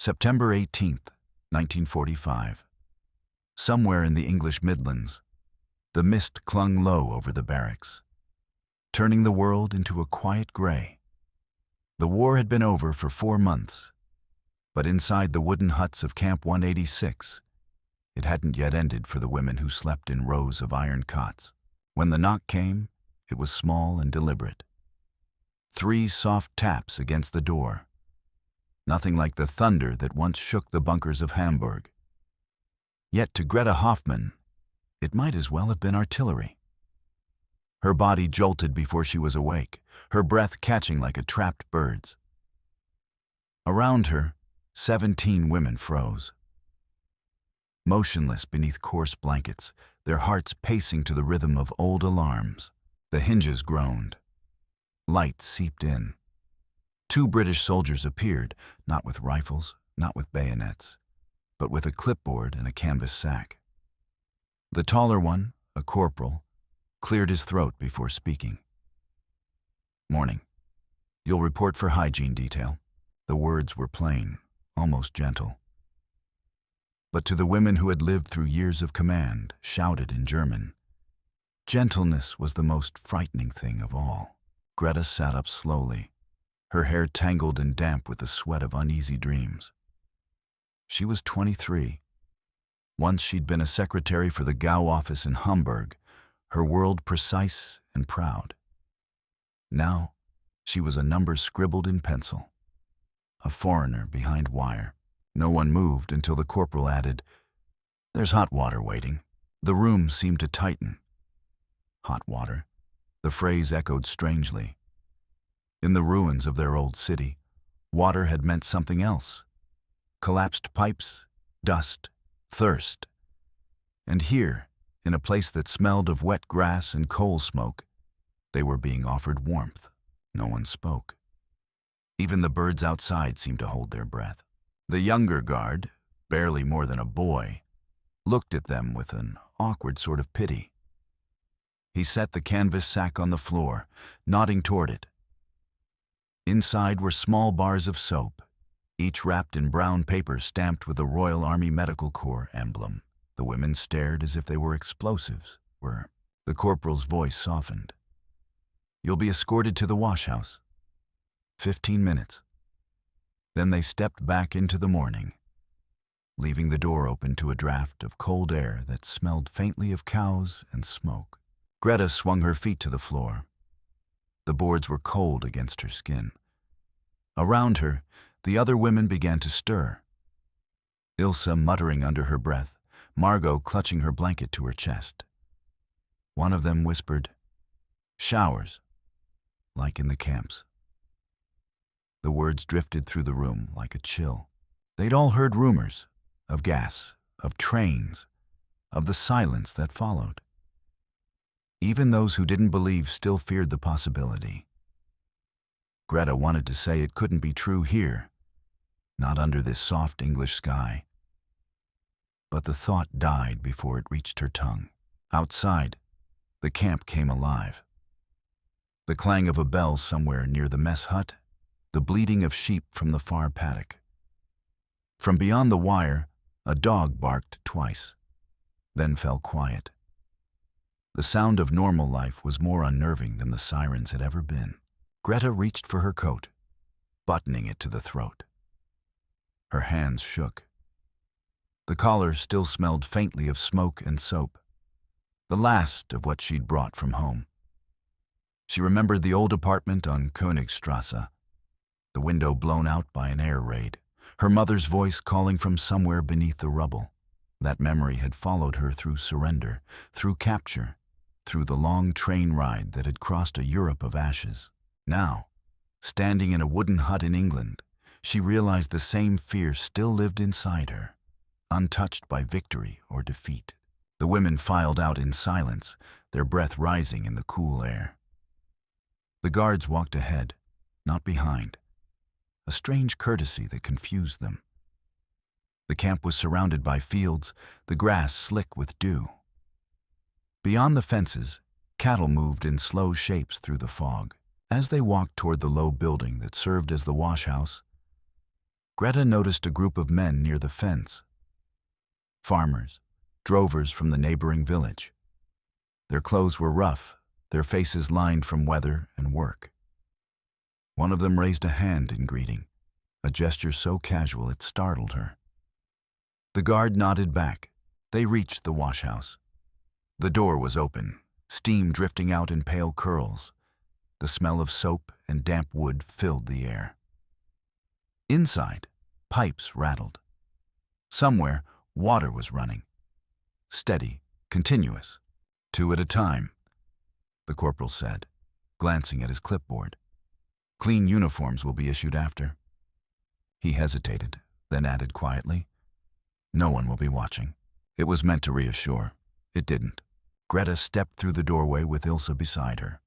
September 18th, 1945. Somewhere in the English Midlands, the mist clung low over the barracks, turning the world into a quiet gray. The war had been over for 4 months, but inside the wooden huts of Camp 186, it hadn't yet ended for the women who slept in rows of iron cots. When the knock came, it was small and deliberate. 3 soft taps against the door. Nothing like the thunder that once shook the bunkers of Hamburg. Yet to Greta Hoffmann, it might as well have been artillery. Her body jolted before she was awake, her breath catching like a trapped bird's. Around her, 17 women froze. Motionless beneath coarse blankets, their hearts pacing to the rhythm of old alarms. The hinges groaned. Light seeped in. 2 British soldiers appeared, not with rifles, not with bayonets, but with a clipboard and a canvas sack. The taller one, a corporal, cleared his throat before speaking. "Morning. You'll report for hygiene detail." The words were plain, almost gentle. But to the women who had lived through years of command, shouted in German, gentleness was the most frightening thing of all. Greta sat up slowly, her hair tangled and damp with the sweat of uneasy dreams. She was 23. Once she'd been a secretary for the Gau office in Hamburg, her world precise and proud. Now, she was a number scribbled in pencil. A foreigner behind wire. No one moved until the corporal added, "There's hot water waiting." The room seemed to tighten. Hot water. The phrase echoed strangely. In the ruins of their old city, water had meant something else. Collapsed pipes, dust, thirst. And here, in a place that smelled of wet grass and coal smoke, they were being offered warmth. No one spoke. Even the birds outside seemed to hold their breath. The younger guard, barely more than a boy, looked at them with an awkward sort of pity. He set the canvas sack on the floor, nodding toward it. Inside were small bars of soap, each wrapped in brown paper stamped with a Royal Army Medical Corps emblem. The women stared as if they were explosives. The corporal's voice softened. "You'll be escorted to the washhouse. 15 minutes. Then they stepped back into the morning, leaving the door open to a draft of cold air that smelled faintly of cows and smoke. Greta swung her feet to the floor. The boards were cold against her skin. Around her, the other women began to stir. Ilse muttering under her breath, Margot clutching her blanket to her chest. One of them whispered, "Showers, like in the camps." The words drifted through the room like a chill. They'd all heard rumors of gas, of trains, of the silence that followed. Even those who didn't believe still feared the possibility. Greta wanted to say it couldn't be true here, not under this soft English sky. But the thought died before it reached her tongue. Outside, the camp came alive. The clang of a bell somewhere near the mess hut, the bleating of sheep from the far paddock. From beyond the wire, a dog barked twice, then fell quiet. The sound of normal life was more unnerving than the sirens had ever been. Greta reached for her coat, buttoning it to the throat. Her hands shook. The collar still smelled faintly of smoke and soap, the last of what she'd brought from home. She remembered the old apartment on Königstrasse, the window blown out by an air raid, her mother's voice calling from somewhere beneath the rubble. That memory had followed her through surrender, through capture, through the long train ride that had crossed a Europe of ashes. Now, standing in a wooden hut in England, she realized the same fear still lived inside her, untouched by victory or defeat. The women filed out in silence, their breath rising in the cool air. The guards walked ahead, not behind, a strange courtesy that confused them. The camp was surrounded by fields, the grass slick with dew. Beyond the fences, cattle moved in slow shapes through the fog. As they walked toward the low building that served as the washhouse, Greta noticed a group of men near the fence. Farmers, drovers from the neighboring village. Their clothes were rough, their faces lined from weather and work. One of them raised a hand in greeting, a gesture so casual it startled her. The guard nodded back. They reached the washhouse. The door was open, steam drifting out in pale curls. The smell of soap and damp wood filled the air. Inside, pipes rattled. Somewhere, water was running. Steady, continuous, 2 at a time, the corporal said, glancing at his clipboard. Clean uniforms will be issued after. He hesitated, then added quietly, no one will be watching. It was meant to reassure. It didn't. Greta stepped through the doorway with Ilse beside her.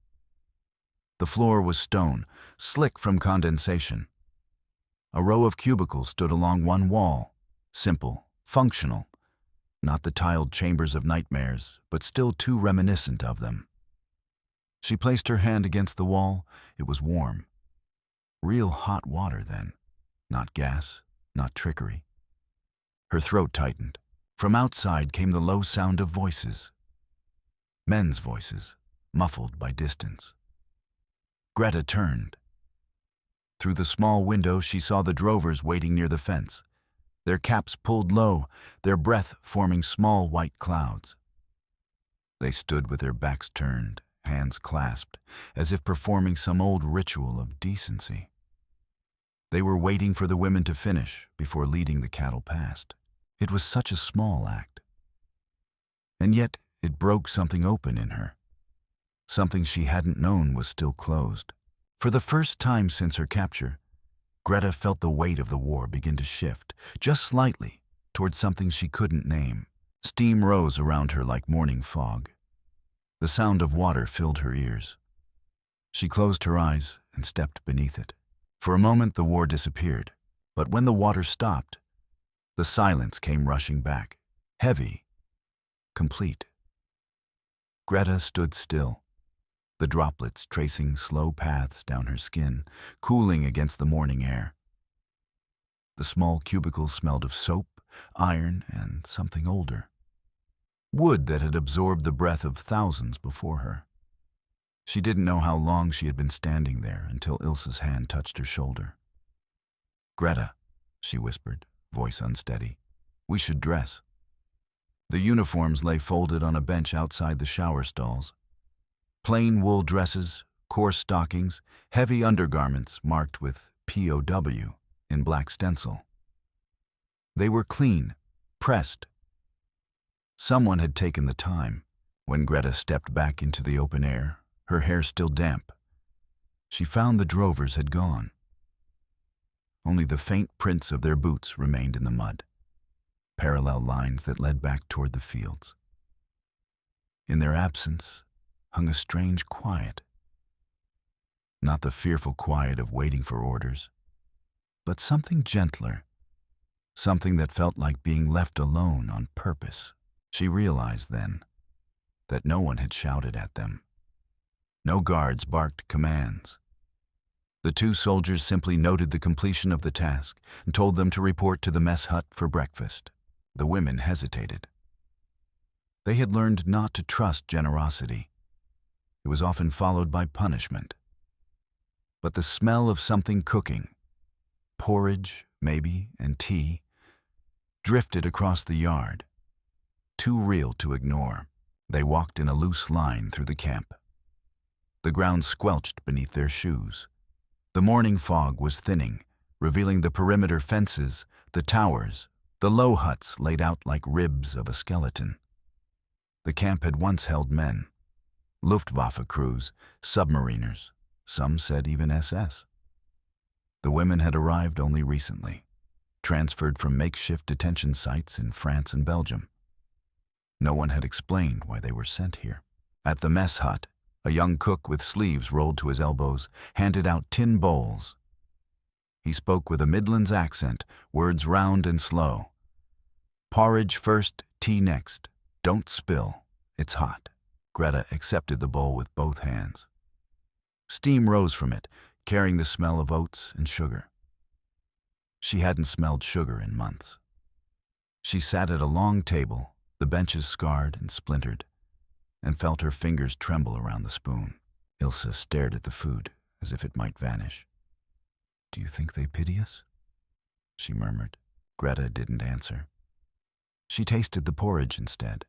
The floor was stone, slick from condensation. A row of cubicles stood along one wall, simple, functional, not the tiled chambers of nightmares, but still too reminiscent of them. She placed her hand against the wall. It was warm. Real hot water, then. Not gas, not trickery. Her throat tightened. From outside came the low sound of voices. Men's voices, muffled by distance. Greta turned. Through the small window, she saw the drovers waiting near the fence, their caps pulled low, their breath forming small white clouds. They stood with their backs turned, hands clasped, as if performing some old ritual of decency. They were waiting for the women to finish before leading the cattle past. It was such a small act. And yet it broke something open in her. Something she hadn't known was still closed. For the first time since her capture, Greta felt the weight of the war begin to shift, just slightly, toward something she couldn't name. Steam rose around her like morning fog. The sound of water filled her ears. She closed her eyes and stepped beneath it. For a moment the war disappeared, but when the water stopped, the silence came rushing back, heavy, complete. Greta stood still, the droplets tracing slow paths down her skin, cooling against the morning air. The small cubicles smelled of soap, iron, and something older. Wood that had absorbed the breath of thousands before her. She didn't know how long she had been standing there until Ilse's hand touched her shoulder. "Greta," she whispered, voice unsteady, "we should dress." The uniforms lay folded on a bench outside the shower stalls. Plain wool dresses, coarse stockings, heavy undergarments marked with POW in black stencil. They were clean, pressed. Someone had taken the time. When Greta stepped back into the open air, her hair still damp, she found the drovers had gone. Only the faint prints of their boots remained in the mud, parallel lines that led back toward the fields. In their absence hung a strange quiet. Not the fearful quiet of waiting for orders, but something gentler, something that felt like being left alone on purpose. She realized then that no one had shouted at them. No guards barked commands. The two soldiers simply noted the completion of the task and told them to report to the mess hut for breakfast. The women hesitated. They had learned not to trust generosity. It was often followed by punishment. But the smell of something cooking, porridge, maybe, and tea, drifted across the yard, too real to ignore. They walked in a loose line through the camp. The ground squelched beneath their shoes. The morning fog was thinning, revealing the perimeter fences, the towers, the low huts laid out like ribs of a skeleton. The camp had once held men, Luftwaffe crews, submariners, some said even SS. The women had arrived only recently, transferred from makeshift detention sites in France and Belgium. No one had explained why they were sent here. At the mess hut, a young cook with sleeves rolled to his elbows handed out tin bowls. He spoke with a Midlands accent, words round and slow. "Porridge first, tea next. Don't spill. It's hot." Greta accepted the bowl with both hands. Steam rose from it, carrying the smell of oats and sugar. She hadn't smelled sugar in months. She sat at a long table, the benches scarred and splintered, and felt her fingers tremble around the spoon. Ilse stared at the food as if it might vanish. "Do you think they pity us?" she murmured. Greta didn't answer. She tasted the porridge instead.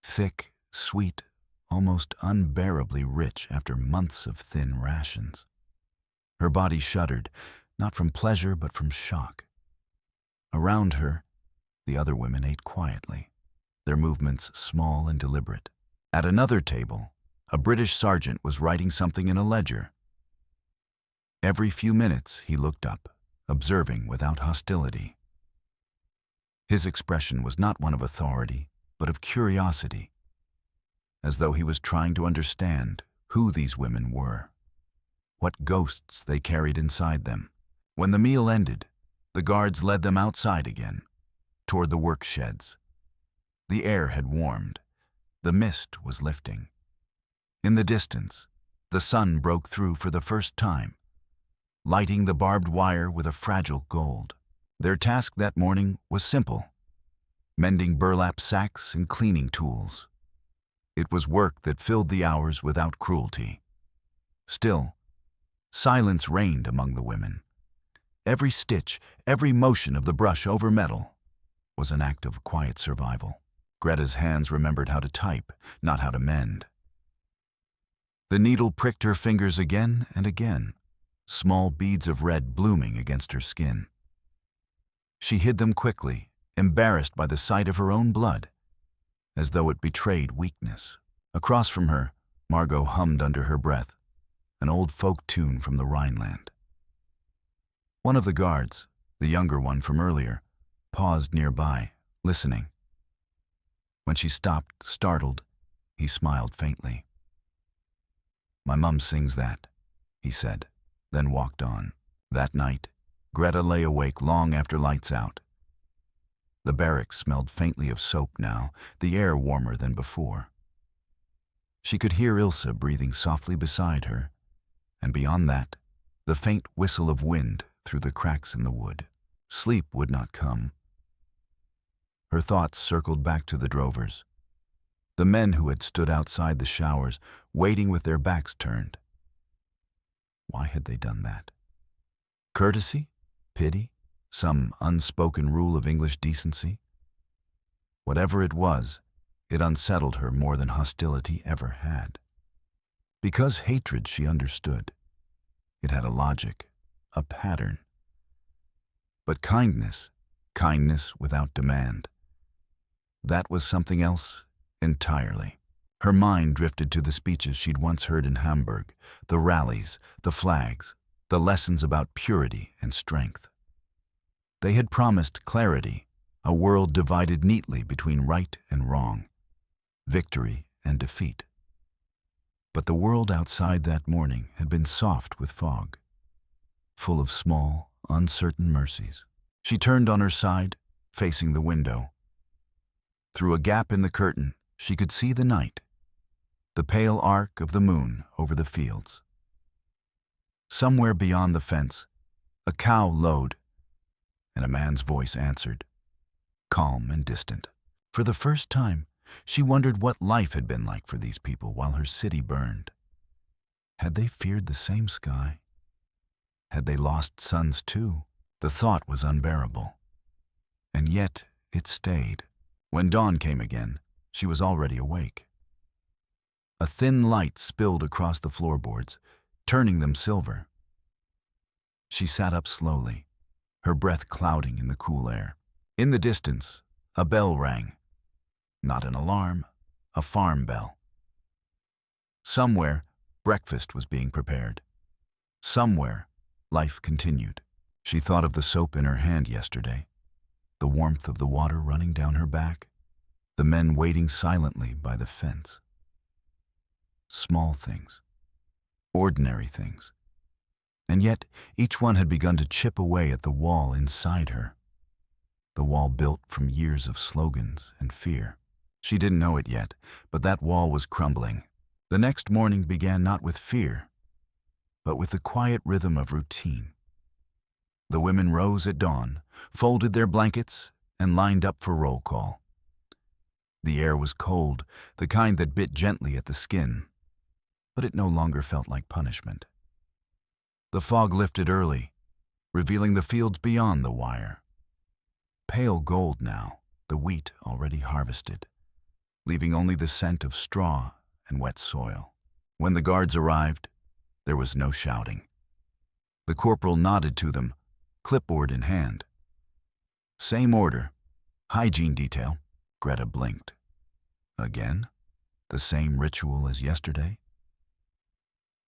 Thick, sweet, almost unbearably rich after months of thin rations. Her body shuddered, not from pleasure but from shock. Around her, the other women ate quietly, their movements small and deliberate. At another table, a British sergeant was writing something in a ledger. Every few minutes he looked up, observing without hostility. His expression was not one of authority, but of curiosity, as though he was trying to understand who these women were, what ghosts they carried inside them. When the meal ended, the guards led them outside again, toward the work sheds. The air had warmed. The mist was lifting. In the distance, the sun broke through for the first time, lighting the barbed wire with a fragile gold. Their task that morning was simple: mending burlap sacks and cleaning tools. It was work that filled the hours without cruelty. Still, silence reigned among the women. Every stitch, every motion of the brush over metal was an act of quiet survival. Greta's hands remembered how to type, not how to mend. The needle pricked her fingers again and again, small beads of red blooming against her skin. She hid them quickly, embarrassed by the sight of her own blood, as though it betrayed weakness. Across from her, Margot hummed under her breath, an old folk tune from the Rhineland. One of the guards, the younger one from earlier, paused nearby, listening. When she stopped, startled, he smiled faintly. "My mum sings that," he said, then walked on. That night, Greta lay awake long after lights out. The barracks smelled faintly of soap now, the air warmer than before. She could hear Ilse breathing softly beside her, and beyond that, the faint whistle of wind through the cracks in the wood. Sleep would not come. Her thoughts circled back to the drovers, the men who had stood outside the showers, waiting with their backs turned. Why had they done that? Courtesy? Pity? Some unspoken rule of English decency? Whatever it was, it unsettled her more than hostility ever had. Because hatred she understood. It had a logic, a pattern. But kindness without demand, that was something else entirely. Her mind drifted to the speeches she'd once heard in Hamburg, the rallies, the flags, the lessons about purity and strength. They had promised clarity, a world divided neatly between right and wrong, victory and defeat. But the world outside that morning had been soft with fog, full of small, uncertain mercies. She turned on her side, facing the window. Through a gap in the curtain, she could see the night, the pale arc of the moon over the fields. Somewhere beyond the fence, a cow lowed, and a man's voice answered, calm and distant. For the first time, she wondered what life had been like for these people while her city burned. Had they feared the same sky? Had they lost sons too? The thought was unbearable. And yet it stayed. When dawn came again, she was already awake. A thin light spilled across the floorboards, turning them silver. She sat up slowly, her breath clouding in the cool air. In the distance, a bell rang. Not an alarm, a farm bell. Somewhere, breakfast was being prepared. Somewhere, life continued. She thought of the soap in her hand yesterday, the warmth of the water running down her back, the men waiting silently by the fence. Small things, ordinary things. And yet, each one had begun to chip away at the wall inside her, the wall built from years of slogans and fear. She didn't know it yet, but that wall was crumbling. The next morning began not with fear, but with the quiet rhythm of routine. The women rose at dawn, folded their blankets, and lined up for roll call. The air was cold, the kind that bit gently at the skin, but it no longer felt like punishment. The fog lifted early, revealing the fields beyond the wire. Pale gold now, the wheat already harvested, leaving only the scent of straw and wet soil. When the guards arrived, there was no shouting. The corporal nodded to them, clipboard in hand. Same order. Hygiene detail. Greta blinked. Again? The same ritual as yesterday?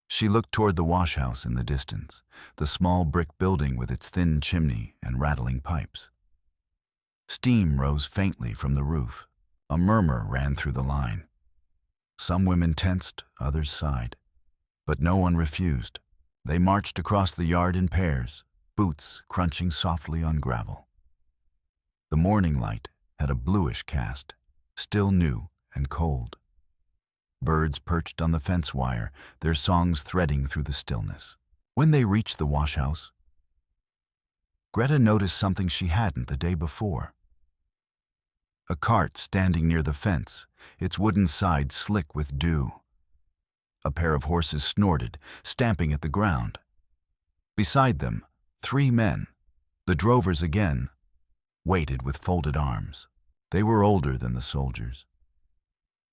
She looked toward the washhouse in the distance, the small brick building with its thin chimney and rattling pipes. Steam rose faintly from the roof. A murmur ran through the line. Some women tensed, others sighed. But no one refused. They marched across the yard in pairs, boots crunching softly on gravel. The morning light had a bluish cast, still new and cold. Birds perched on the fence wire, their songs threading through the stillness. When they reached the washhouse, Greta noticed something she hadn't the day before. A cart standing near the fence, its wooden sides slick with dew. A pair of horses snorted, stamping at the ground. Beside them, 3 men, the drovers again, waited with folded arms. They were older than the soldiers.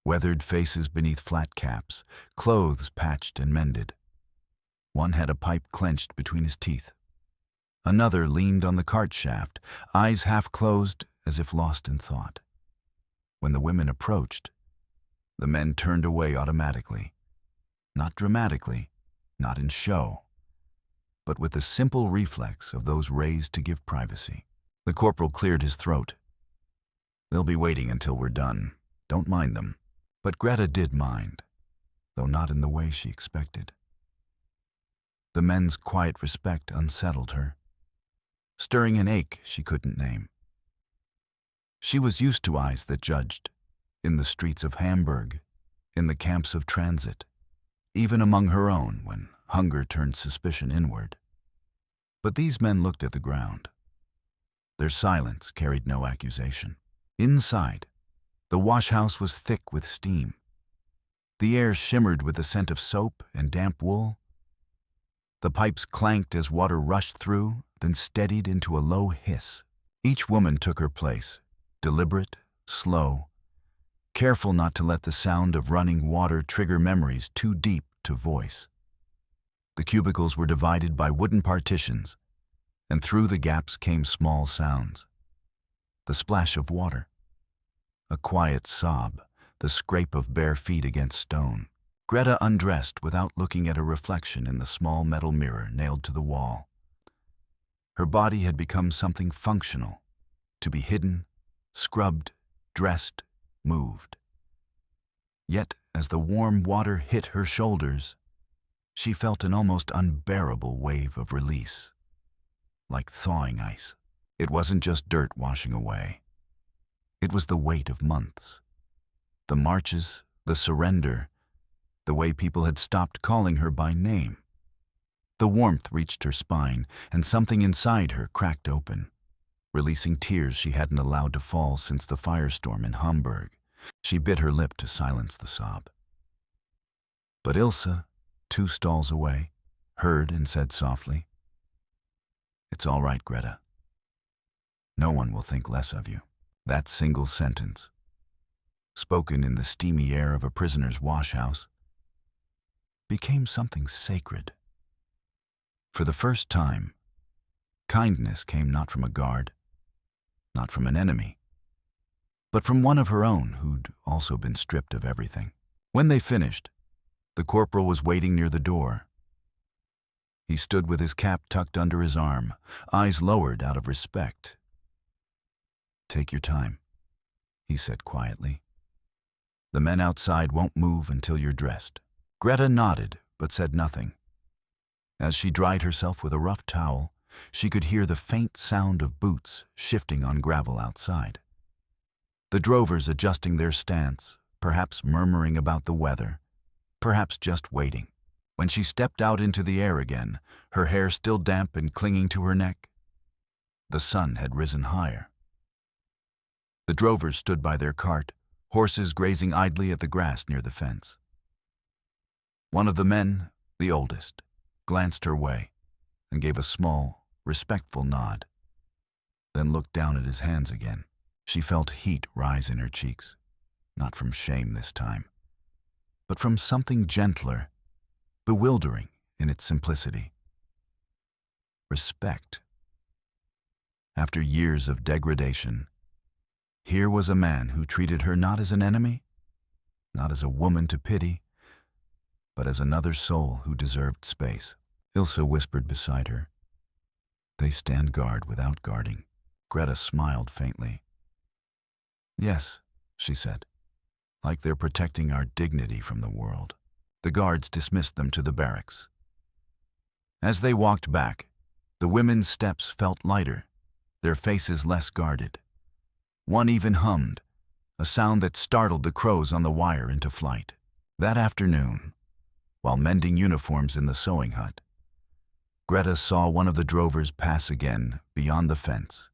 Weathered faces beneath flat caps, clothes patched and mended. One had a pipe clenched between his teeth. Another leaned on the cart shaft, eyes half closed as if lost in thought. When the women approached, the men turned away automatically. Not dramatically, not in show, but with the simple reflex of those raised to give privacy. The corporal cleared his throat. They'll be waiting until we're done. Don't mind them. But Greta did mind, though not in the way she expected. The men's quiet respect unsettled her, stirring an ache she couldn't name. She was used to eyes that judged, in the streets of Hamburg, in the camps of transit, even among her own when hunger turned suspicion inward. But these men looked at the ground. Their silence carried no accusation. Inside, the washhouse was thick with steam. The air shimmered with the scent of soap and damp wool. The pipes clanked as water rushed through, then steadied into a low hiss. Each woman took her place, deliberate, slow, careful not to let the sound of running water trigger memories too deep to voice. The cubicles were divided by wooden partitions, and through the gaps came small sounds. The splash of water, a quiet sob, the scrape of bare feet against stone. Greta undressed without looking at a reflection in the small metal mirror nailed to the wall. Her body had become something functional, to be hidden, scrubbed, dressed, moved. Yet, as the warm water hit her shoulders, she felt an almost unbearable wave of release, like thawing ice. It wasn't just dirt washing away. It was the weight of months. The marches, the surrender, the way people had stopped calling her by name. The warmth reached her spine, and something inside her cracked open, releasing tears she hadn't allowed to fall since the firestorm in Hamburg. She bit her lip to silence the sob. But Ilse, 2 stalls away, heard and said softly, "It's all right, Greta. No one will think less of you." That single sentence, spoken in the steamy air of a prisoner's washhouse, became something sacred. For the first time, kindness came not from a guard, not from an enemy, but from one of her own who'd also been stripped of everything. When they finished, the corporal was waiting near the door. He stood with his cap tucked under his arm, eyes lowered out of respect. "Take your time," he said quietly. "The men outside won't move until you're dressed." Greta nodded, but said nothing. As she dried herself with a rough towel, she could hear the faint sound of boots shifting on gravel outside. The drovers adjusting their stance, perhaps murmuring about the weather, perhaps just waiting. When she stepped out into the air again, her hair still damp and clinging to her neck, The sun had risen higher. The drovers stood by their cart, horses grazing idly at the grass near the fence. One of the men, the oldest, glanced her way and gave a small, respectful nod, then looked down at his hands again. She felt heat rise in her cheeks, not from shame this time, but from something gentler, bewildering in its simplicity. Respect. After years of degradation, here was a man who treated her not as an enemy, not as a woman to pity, but as another soul who deserved space. Ilse whispered beside her, "They stand guard without guarding." Greta smiled faintly. "Yes," she said, "like they're protecting our dignity from the world." The guards dismissed them to the barracks. As they walked back, the women's steps felt lighter, their faces less guarded. One even hummed, a sound that startled the crows on the wire into flight. That afternoon, while mending uniforms in the sewing hut, Greta saw one of the drovers pass again beyond the fence,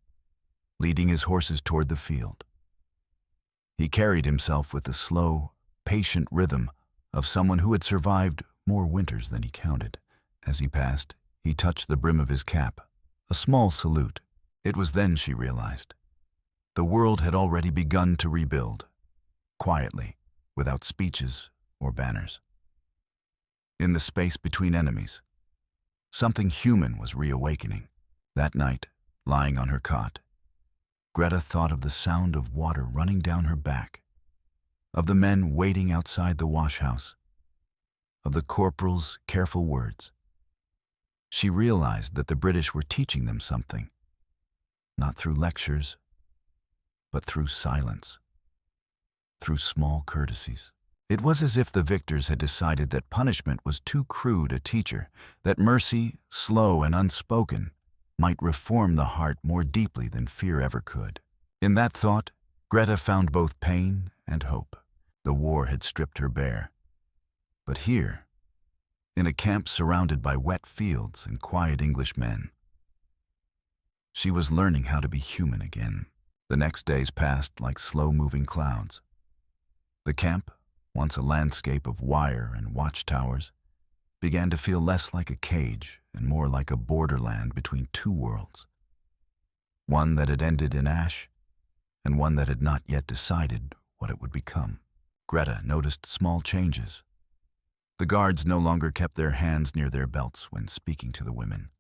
leading his horses toward the field. He carried himself with the slow, patient rhythm of someone who had survived more winters than he counted. As he passed, he touched the brim of his cap, a small salute. It was then she realized. The world had already begun to rebuild, quietly, without speeches or banners. In the space between enemies, something human was reawakening. That night, lying on her cot, Greta thought of the sound of water running down her back, of the men waiting outside the wash house, of the corporal's careful words. She realized that the British were teaching them something, not through lectures, but through silence, through small courtesies. It was as if the victors had decided that punishment was too crude a teacher, that mercy, slow and unspoken, might reform the heart more deeply than fear ever could. In that thought, Greta found both pain and hope. The war had stripped her bare. But here, in a camp surrounded by wet fields and quiet English men, she was learning how to be human again. The next days passed like slow-moving clouds. The camp, once a landscape of wire and watchtowers, began to feel less like a cage and more like a borderland between two worlds. One that had ended in ash, and one that had not yet decided what it would become. Greta noticed small changes. The guards no longer kept their hands near their belts when speaking to the women.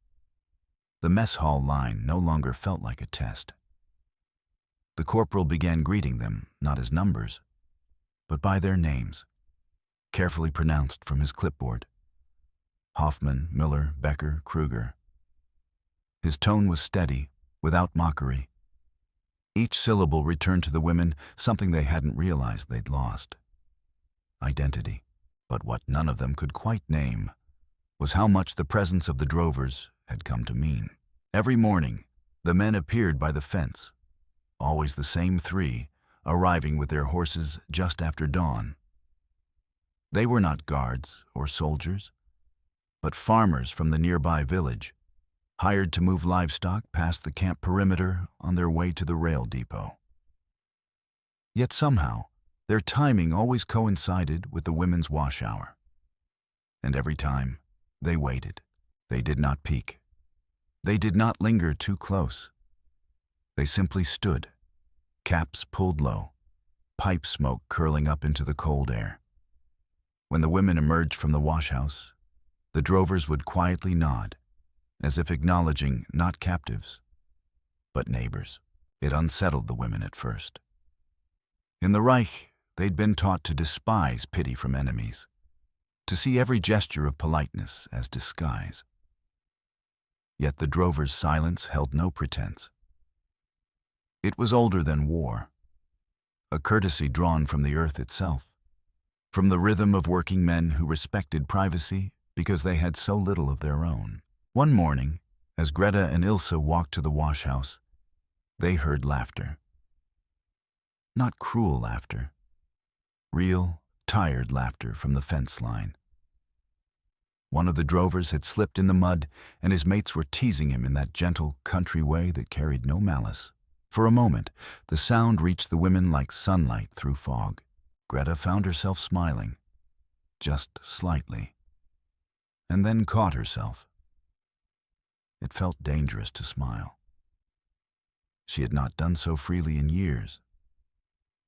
The mess hall line no longer felt like a test. The corporal began greeting them, not as numbers, but by their names, carefully pronounced from his clipboard. Hoffman, Miller, Becker, Kruger. His tone was steady, without mockery. Each syllable returned to the women something they hadn't realized they'd lost. Identity. But what none of them could quite name was how much the presence of the drovers had come to mean. Every morning, the men appeared by the fence, always the same three, arriving with their horses just after dawn. They were not guards or soldiers, but farmers from the nearby village, hired to move livestock past the camp perimeter on their way to the rail depot. Yet somehow, their timing always coincided with the women's wash hour. And every time, they waited. They did not peek. They did not linger too close. They simply stood, caps pulled low, pipe smoke curling up into the cold air. When the women emerged from the wash house, the drovers would quietly nod, as if acknowledging not captives, but neighbors. It unsettled the women at first. In the Reich, they'd been taught to despise pity from enemies, to see every gesture of politeness as disguise. Yet the drovers' silence held no pretense. It was older than war, a courtesy drawn from the earth itself, from the rhythm of working men who respected privacy because they had so little of their own. One morning, as Greta and Ilse walked to the wash house, they heard laughter. Not cruel laughter, real, tired laughter from the fence line. One of the drovers had slipped in the mud, and his mates were teasing him in that gentle country way that carried no malice. For a moment, the sound reached the women like sunlight through fog. Greta found herself smiling, just slightly, and then caught herself. It felt dangerous to smile. She had not done so freely in years,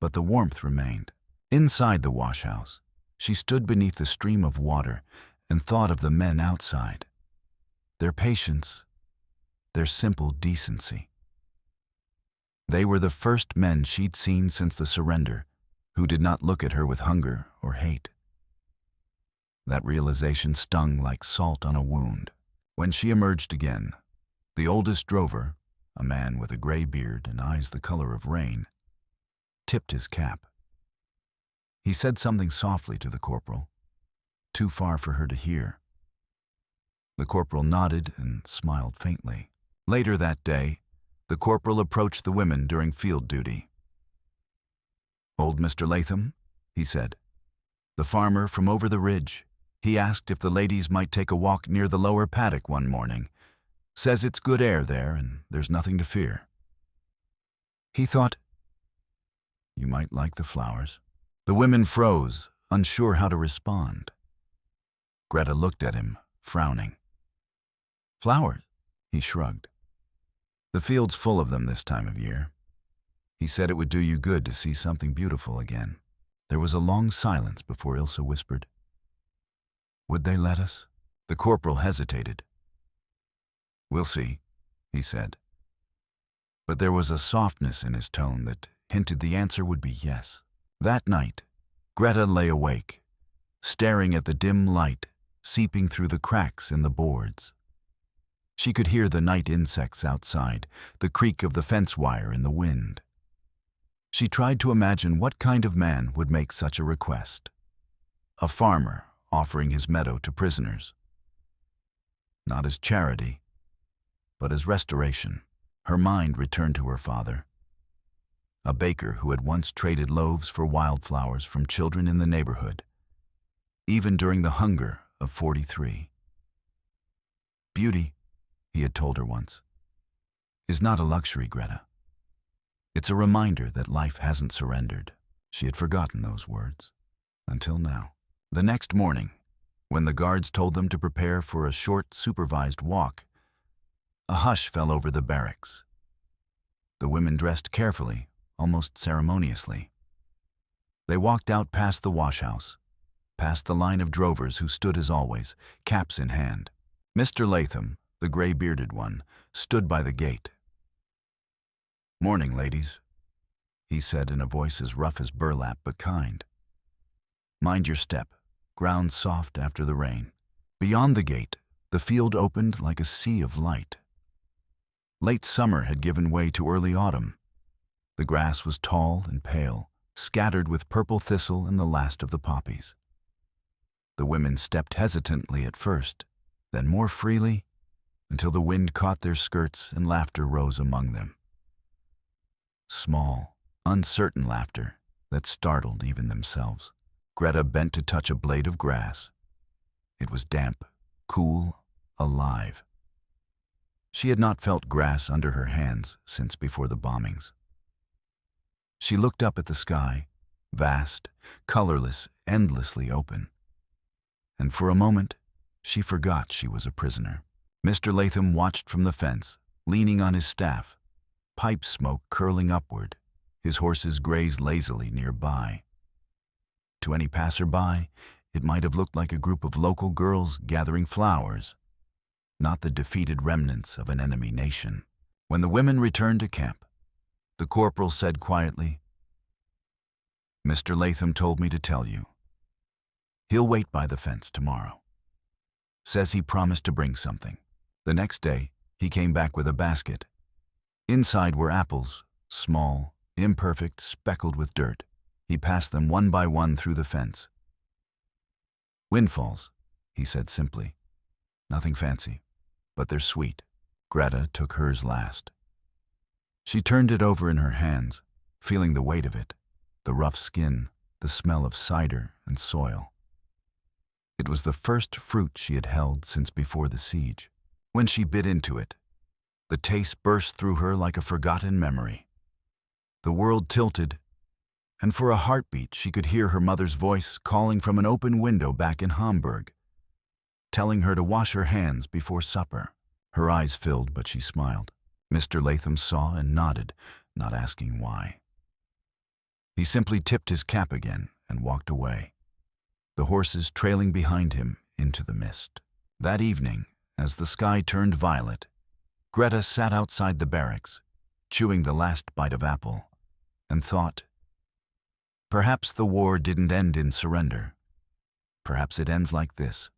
but the warmth remained. Inside the washhouse, she stood beneath the stream of water and thought of the men outside, their patience, their simple decency. They were the first men she'd seen since the surrender who did not look at her with hunger or hate. That realization stung like salt on a wound. When she emerged again, the oldest drover, a man with a gray beard and eyes the color of rain, tipped his cap. He said something softly to the corporal, too far for her to hear. The corporal nodded and smiled faintly. Later that day, the corporal approached the women during field duty. "Old Mr. Latham," he said, "the farmer from over the ridge. He asked if the ladies might take a walk near the lower paddock one morning. Says it's good air there and there's nothing to fear." He thought, "You might like the flowers." The women froze, unsure how to respond. Greta looked at him, frowning. "Flowers?" He shrugged. "The field's full of them this time of year." He said it would do you good to see something beautiful again. There was a long silence before Ilse whispered, "Would they let us?" The corporal hesitated. "We'll see," he said. But there was a softness in his tone that hinted the answer would be yes. That night, Greta lay awake, staring at the dim light seeping through the cracks in the boards. She could hear the night insects outside, the creak of the fence wire in the wind. She tried to imagine what kind of man would make such a request. A farmer offering his meadow to prisoners. Not as charity, but as restoration. Her mind returned to her father, a baker who had once traded loaves for wildflowers from children in the neighborhood, even during the hunger of 43. "Beauty," he had told her once, "is not a luxury, Greta. It's a reminder that life hasn't surrendered." She had forgotten those words, until now. The next morning, when the guards told them to prepare for a short, supervised walk, a hush fell over the barracks. The women dressed carefully, almost ceremoniously. They walked out past the washhouse, past the line of drovers who stood as always, caps in hand. Mr. Latham, the gray-bearded one, stood by the gate. "Morning, ladies," he said in a voice as rough as burlap but kind. "Mind your step, ground soft after the rain." Beyond the gate, the field opened like a sea of light. Late summer had given way to early autumn. The grass was tall and pale, scattered with purple thistle and the last of the poppies. The women stepped hesitantly at first, then more freely, until the wind caught their skirts and laughter rose among them. Small, uncertain laughter that startled even themselves. Greta bent to touch a blade of grass. It was damp, cool, alive. She had not felt grass under her hands since before the bombings. She looked up at the sky, vast, colorless, endlessly open. And for a moment, she forgot she was a prisoner. Mr. Latham watched from the fence, leaning on his staff, pipe smoke curling upward. His horses grazed lazily nearby. To any passerby, it might have looked like a group of local girls gathering flowers, not the defeated remnants of an enemy nation. When the women returned to camp, the corporal said quietly, "Mr. Latham told me to tell you. He'll wait by the fence tomorrow. Says he promised to bring something." The next day, he came back with a basket. Inside were apples, small, imperfect, speckled with dirt. He passed them one by one through the fence. "Windfalls," he said simply. "Nothing fancy, but they're sweet." Greta took hers last. She turned it over in her hands, feeling the weight of it, the rough skin, the smell of cider and soil. It was the first fruit she had held since before the siege. When she bit into it, the taste burst through her like a forgotten memory. The world tilted, and for a heartbeat she could hear her mother's voice calling from an open window back in Hamburg, telling her to wash her hands before supper. Her eyes filled, but she smiled. Mr. Latham saw and nodded, not asking why. He simply tipped his cap again and walked away, the horses trailing behind him into the mist. That evening, as the sky turned violet, Greta sat outside the barracks, chewing the last bite of apple, and thought, perhaps the war didn't end in surrender. Perhaps it ends like this,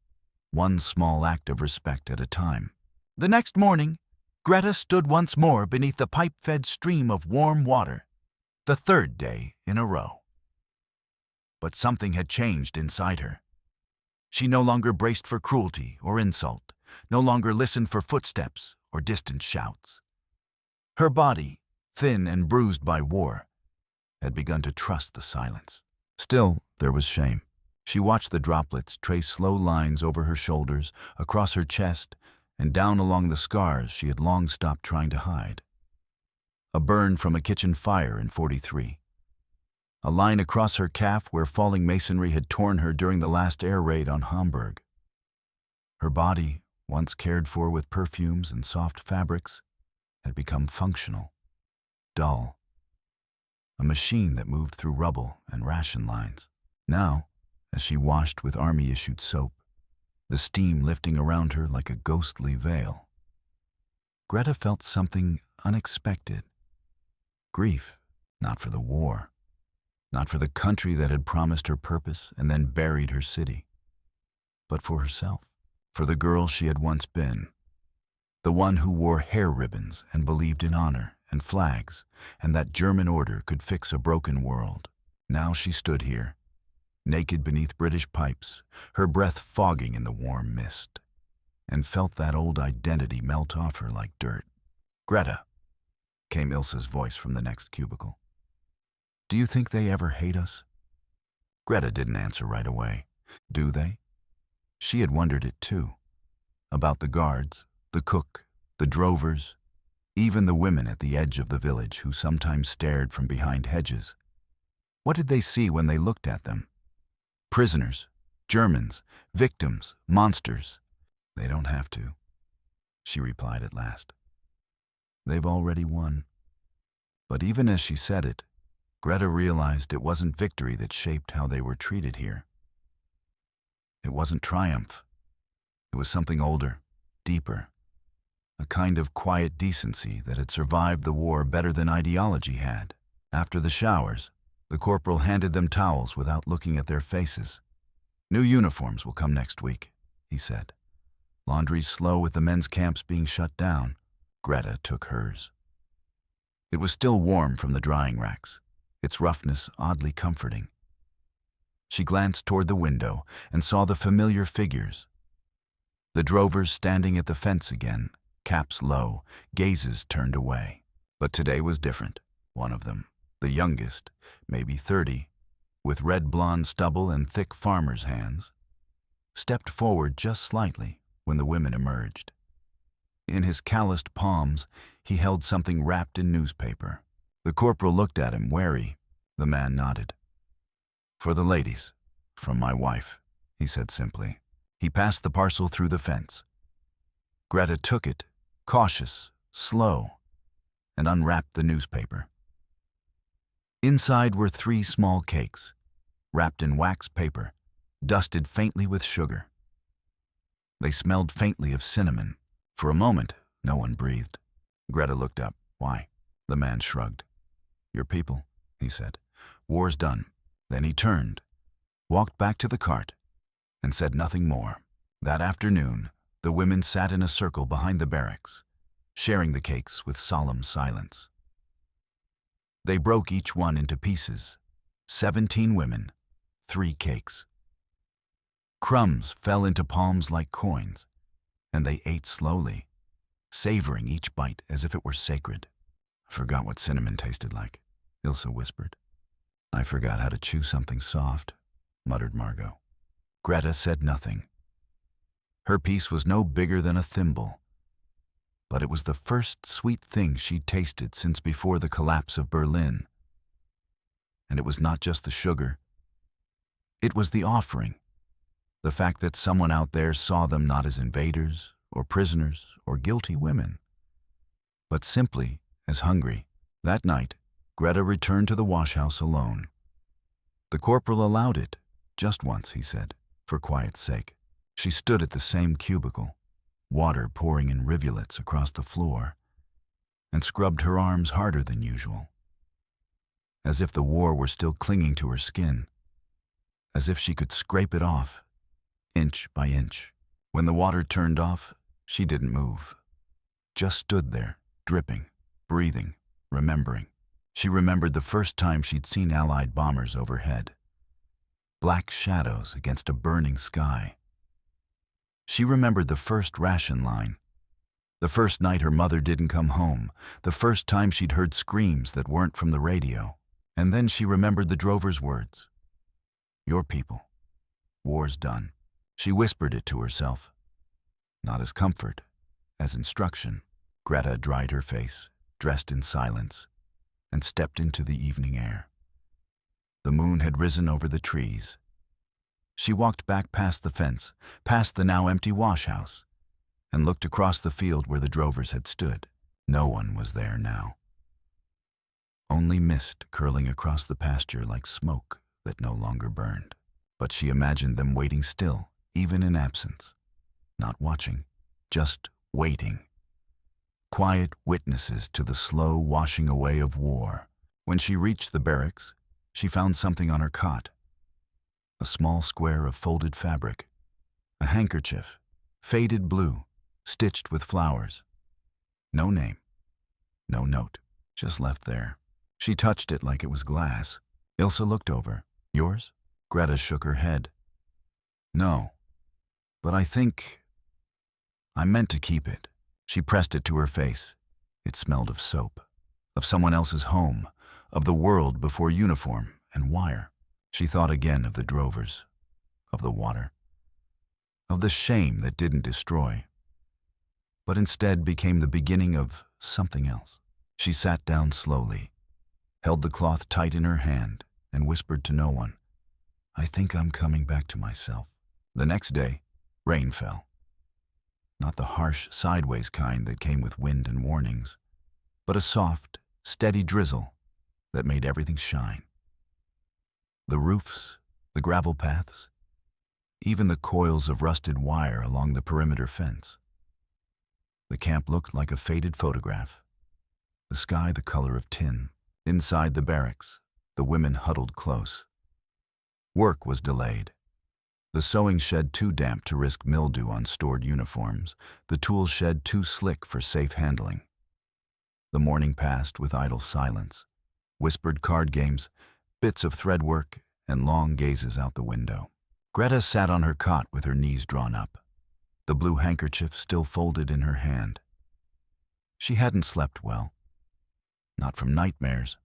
one small act of respect at a time. The next morning, Greta stood once more beneath the pipe-fed stream of warm water, the third day in a row. But something had changed inside her. She no longer braced for cruelty or insult, no longer listened for footsteps or distant shouts. Her body, thin and bruised by war, had begun to trust the silence. Still, there was shame. She watched the droplets trace slow lines over her shoulders, across her chest, and down along the scars she had long stopped trying to hide. A burn from a kitchen fire in 43. A line across her calf where falling masonry had torn her during the last air raid on Hamburg. Her body, once cared for with perfumes and soft fabrics, had become functional, dull. A machine that moved through rubble and ration lines. Now, as she washed with army-issued soap, the steam lifting around her like a ghostly veil, Greta felt something unexpected. Grief, not for the war, not for the country that had promised her purpose and then buried her city, but for herself, for the girl she had once been, the one who wore hair ribbons and believed in honor and flags and that German order could fix a broken world. Now she stood here, naked beneath British pipes, her breath fogging in the warm mist, and felt that old identity melt off her like dirt. Greta, came Ilsa's voice from the next cubicle. Do you think they ever hate us? Greta didn't answer right away. Do they? She had wondered it too. About the guards, the cook, the drovers, even the women at the edge of the village who sometimes stared from behind hedges. What did they see when they looked at them? Prisoners, Germans, victims, monsters. They don't have to, she replied at last. They've already won. But even as she said it, Greta realized it wasn't victory that shaped how they were treated here. It wasn't triumph. It was something older, deeper, a kind of quiet decency that had survived the war better than ideology had. After the showers, the corporal handed them towels without looking at their faces. New uniforms will come next week, he said. Laundry's slow with the men's camps being shut down. Greta took hers. It was still warm from the drying racks, its roughness oddly comforting. She glanced toward the window and saw the familiar figures. The drovers standing at the fence again, caps low, gazes turned away. But today was different. One of them, the youngest, maybe 30, with red-blonde stubble and thick farmer's hands, stepped forward just slightly when the women emerged. In his calloused palms, he held something wrapped in newspaper. The corporal looked at him, wary. The man nodded. For the ladies, from my wife, he said simply. He passed the parcel through the fence. Greta took it, cautious, slow, and unwrapped the newspaper. Inside were 3 small cakes, wrapped in wax paper, dusted faintly with sugar. They smelled faintly of cinnamon. For a moment, no one breathed. Greta looked up. Why? The man shrugged. Your people, he said. War's done. Then he turned, walked back to the cart, and said nothing more. That afternoon, the women sat in a circle behind the barracks, sharing the cakes with solemn silence. They broke each one into pieces. 17 women, 3 cakes. Crumbs fell into palms like coins, and they ate slowly, savoring each bite as if it were sacred. I forgot what cinnamon tasted like, Ilsa whispered. I forgot how to chew something soft, muttered Margot. Greta said nothing. Her piece was no bigger than a thimble, but it was the first sweet thing she'd tasted since before the collapse of Berlin. And it was not just the sugar. It was the offering, the fact that someone out there saw them not as invaders or prisoners or guilty women, but simply as hungry. That night, Greta returned to the washhouse alone. The corporal allowed it, just once, he said, for quiet's sake. She stood at the same cubicle, water pouring in rivulets across the floor, and scrubbed her arms harder than usual, as if the war were still clinging to her skin, as if she could scrape it off, inch by inch. When the water turned off, she didn't move, just stood there, dripping, breathing, remembering. She remembered the first time she'd seen Allied bombers overhead, black shadows against a burning sky. She remembered the first ration line, the first night her mother didn't come home, the first time she'd heard screams that weren't from the radio. And then she remembered the drover's words. Your people. War's done. She whispered it to herself, not as comfort, as instruction. Greta dried her face, dressed in silence, and stepped into the evening air. The moon had risen over the trees. She walked back past the fence, past the now empty washhouse, and looked across the field where the drovers had stood. No one was there now. Only mist curling across the pasture like smoke that no longer burned. But she imagined them waiting still, even in absence. Not watching, just waiting. Quiet witnesses to the slow washing away of war. When she reached the barracks, she found something on her cot. A small square of folded fabric. A handkerchief, faded blue, stitched with flowers. No name, no note, just left there. She touched it like it was glass. Ilsa looked over. Yours? Greta shook her head. No, but I meant to keep it. She pressed it to her face. It smelled of soap, of someone else's home, of the world before uniform and wire. She thought again of the drovers, of the water, of the shame that didn't destroy, but instead became the beginning of something else. She sat down slowly, held the cloth tight in her hand, and whispered to no one, I think I'm coming back to myself. The next day, rain fell. Not the harsh, sideways kind that came with wind and warnings, but a soft, steady drizzle that made everything shine. The roofs, the gravel paths, even the coils of rusted wire along the perimeter fence. The camp looked like a faded photograph, the sky the color of tin. Inside the barracks, the women huddled close. Work was delayed. The sewing shed too damp to risk mildew on stored uniforms, the tool shed too slick for safe handling. The morning passed with idle silence, whispered card games, bits of thread work, and long gazes out the window. Greta sat on her cot with her knees drawn up, the blue handkerchief still folded in her hand. She hadn't slept well. Not from nightmares,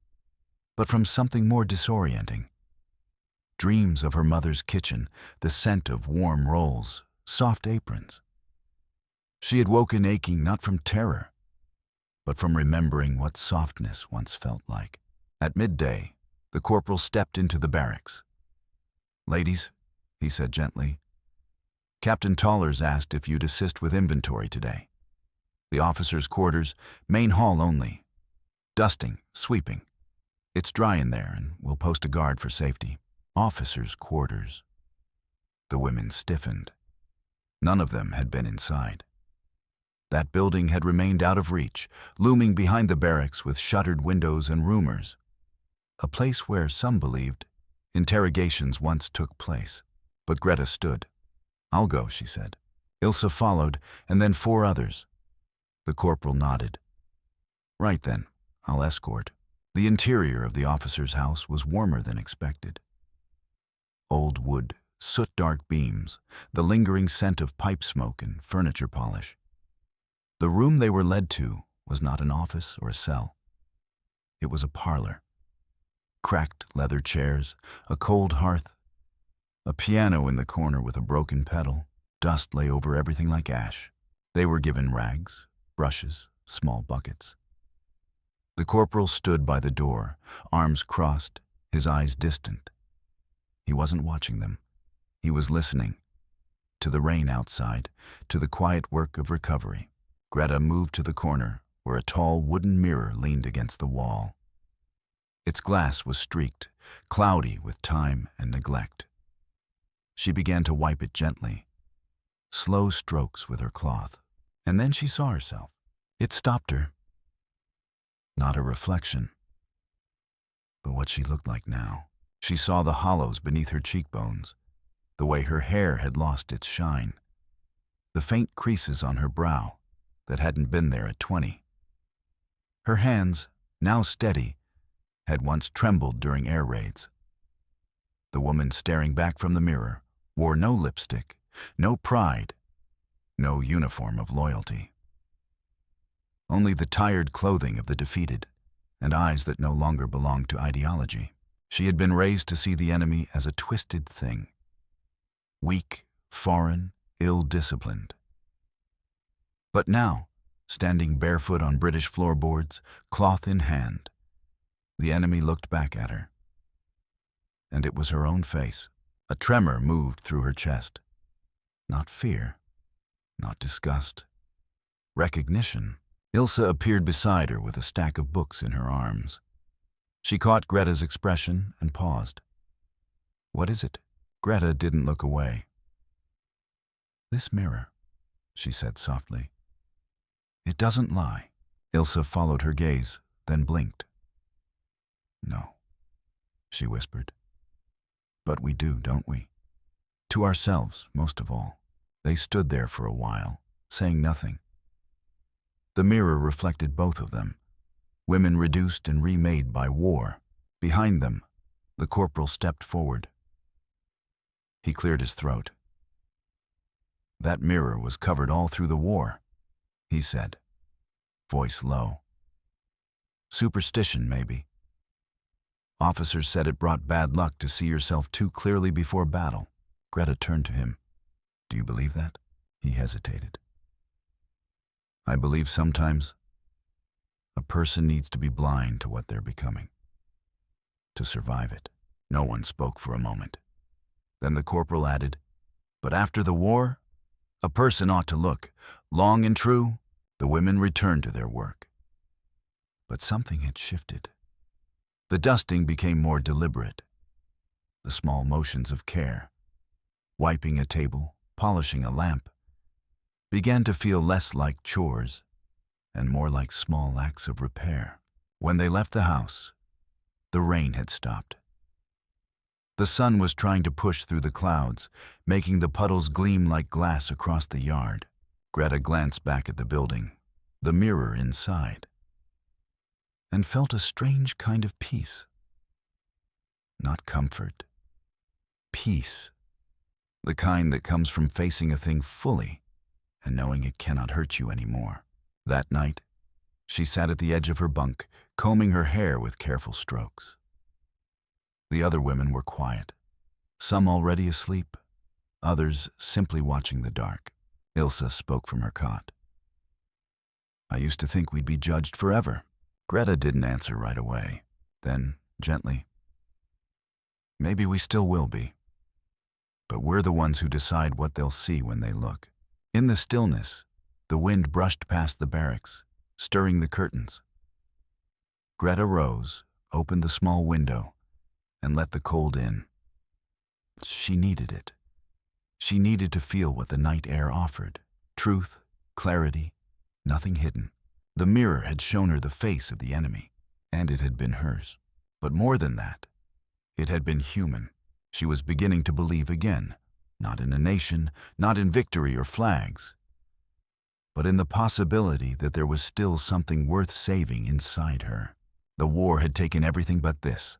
but from something more disorienting. Dreams of her mother's kitchen, the scent of warm rolls, soft aprons. She had woken aching not from terror, but from remembering what softness once felt like. At midday, the corporal stepped into the barracks. Ladies, he said gently, Captain Tollers asked if you'd assist with inventory today. The officers' quarters, main hall only. Dusting, sweeping. It's dry in there, and we'll post a guard for safety. Officers' quarters. The women stiffened. None of them had been inside. That building had remained out of reach, looming behind the barracks with shuttered windows and rumors. A place where, some believed, interrogations once took place. But Greta stood. I'll go, she said. Ilsa followed, and then 4 others. The corporal nodded. Right then, I'll escort. The interior of the officer's house was warmer than expected. Old wood, soot-dark beams, the lingering scent of pipe smoke and furniture polish. The room they were led to was not an office or a cell. It was a parlor. Cracked leather chairs, a cold hearth, A piano in the corner with a broken pedal. Dust lay over everything like ash. They were given rags, brushes, small buckets. The corporal stood by the door, arms crossed, his eyes distant. He wasn't watching them. He was listening. To the rain outside, to the quiet work of recovery. Greta moved to the corner, where a tall wooden mirror leaned against the wall. Its glass was streaked, cloudy with time and neglect. She began to wipe it gently, slow strokes with her cloth, and then she saw herself. It stopped her. Not a reflection, but what she looked like now. She saw the hollows beneath her cheekbones, the way her hair had lost its shine, the faint creases on her brow that hadn't been there at 20. Her hands, now steady, had once trembled during air raids. The woman staring back from the mirror wore no lipstick, no pride, no uniform of loyalty. Only the tired clothing of the defeated and eyes that no longer belonged to ideology. She had been raised to see the enemy as a twisted thing, weak, foreign, ill-disciplined. But now, standing barefoot on British floorboards, cloth in hand, the enemy looked back at her. And it was her own face. A tremor moved through her chest. Not fear, not disgust. Recognition. Ilse appeared beside her with a stack of books in her arms. She caught Greta's expression and paused. "What is it?" Greta didn't look away. "This mirror," she said softly. "It doesn't lie." Ilse followed her gaze, then blinked. "No," she whispered. "But we do, don't we? To ourselves, most of all." They stood there for a while, saying nothing. The mirror reflected both of them, women reduced and remade by war. Behind them, the corporal stepped forward. He cleared his throat. "That mirror was covered all through the war," he said, voice low. "Superstition, maybe. Officers said it brought bad luck to see yourself too clearly before battle." Greta turned to him. "Do you believe that?" He hesitated. "I believe sometimes a person needs to be blind to what they're becoming, to survive it." No one spoke for a moment. Then the corporal added, "But after the war, a person ought to look long and true." The women returned to their work. But something had shifted. The dusting became more deliberate. The small motions of care, wiping a table, polishing a lamp, began to feel less like chores and more like small acts of repair. When they left the house, the rain had stopped. The sun was trying to push through the clouds, making the puddles gleam like glass across the yard. Greta glanced back at the building, the mirror inside, and felt a strange kind of peace. Not comfort. Peace. The kind that comes from facing a thing fully and knowing it cannot hurt you anymore. That night, she sat at the edge of her bunk, combing her hair with careful strokes. The other women were quiet, some already asleep, others simply watching the dark. Ilse spoke from her cot. "I used to think we'd be judged forever." Greta didn't answer right away. Then, gently, "Maybe we still will be. But we're the ones who decide what they'll see when they look." In the stillness, the wind brushed past the barracks, stirring the curtains. Greta rose, opened the small window, and let the cold in. She needed it. She needed to feel what the night air offered. Truth, clarity, nothing hidden. The mirror had shown her the face of the enemy, and it had been hers. But more than that, it had been human. She was beginning to believe again, not in a nation, not in victory or flags, but in the possibility that there was still something worth saving inside her. The war had taken everything but this,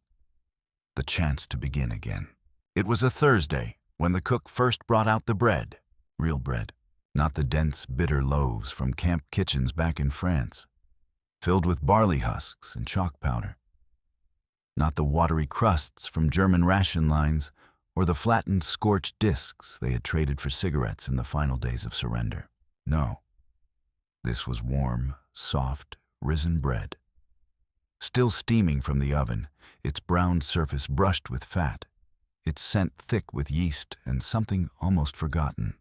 the chance to begin again. It was a Thursday when the cook first brought out the bread, real bread, not the dense, bitter loaves from camp kitchens back in France, filled with barley husks and chalk powder, not the watery crusts from German ration lines or the flattened, scorched discs they had traded for cigarettes in the final days of surrender. No, this was warm, soft, risen bread. Still steaming from the oven, its browned surface brushed with fat, its scent thick with yeast and something almost forgotten: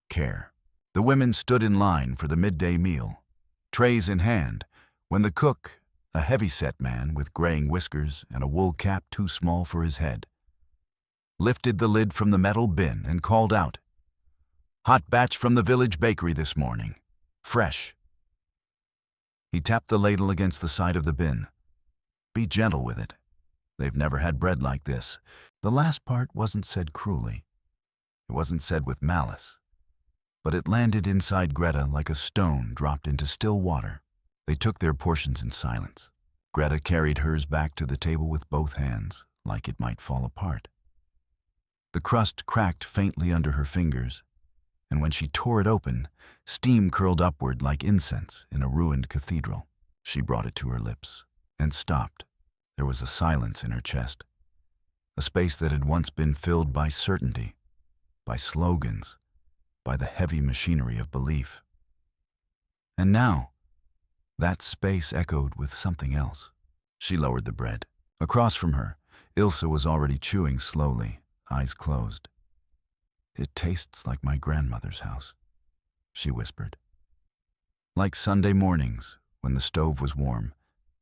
care. The women stood in line for the midday meal, trays in hand, when the cook, a heavy-set man with graying whiskers and a wool cap too small for his head, lifted the lid from the metal bin and called out, "Hot batch from the village bakery this morning. Fresh." He tapped the ladle against the side of the bin. "Be gentle with it. They've never had bread like this." The last part wasn't said cruelly. It wasn't said with malice. But it landed inside Greta like a stone dropped into still water. They took their portions in silence. Greta carried hers back to the table with both hands, like it might fall apart. The crust cracked faintly under her fingers, and when she tore it open, steam curled upward like incense in a ruined cathedral. She brought it to her lips and stopped. There was a silence in her chest, a space that had once been filled by certainty, by slogans, by the heavy machinery of belief. And now, that space echoed with something else. She lowered the bread. Across from her, Ilse was already chewing slowly, eyes closed. "It tastes like my grandmother's house," she whispered. Like Sunday mornings, when the stove was warm,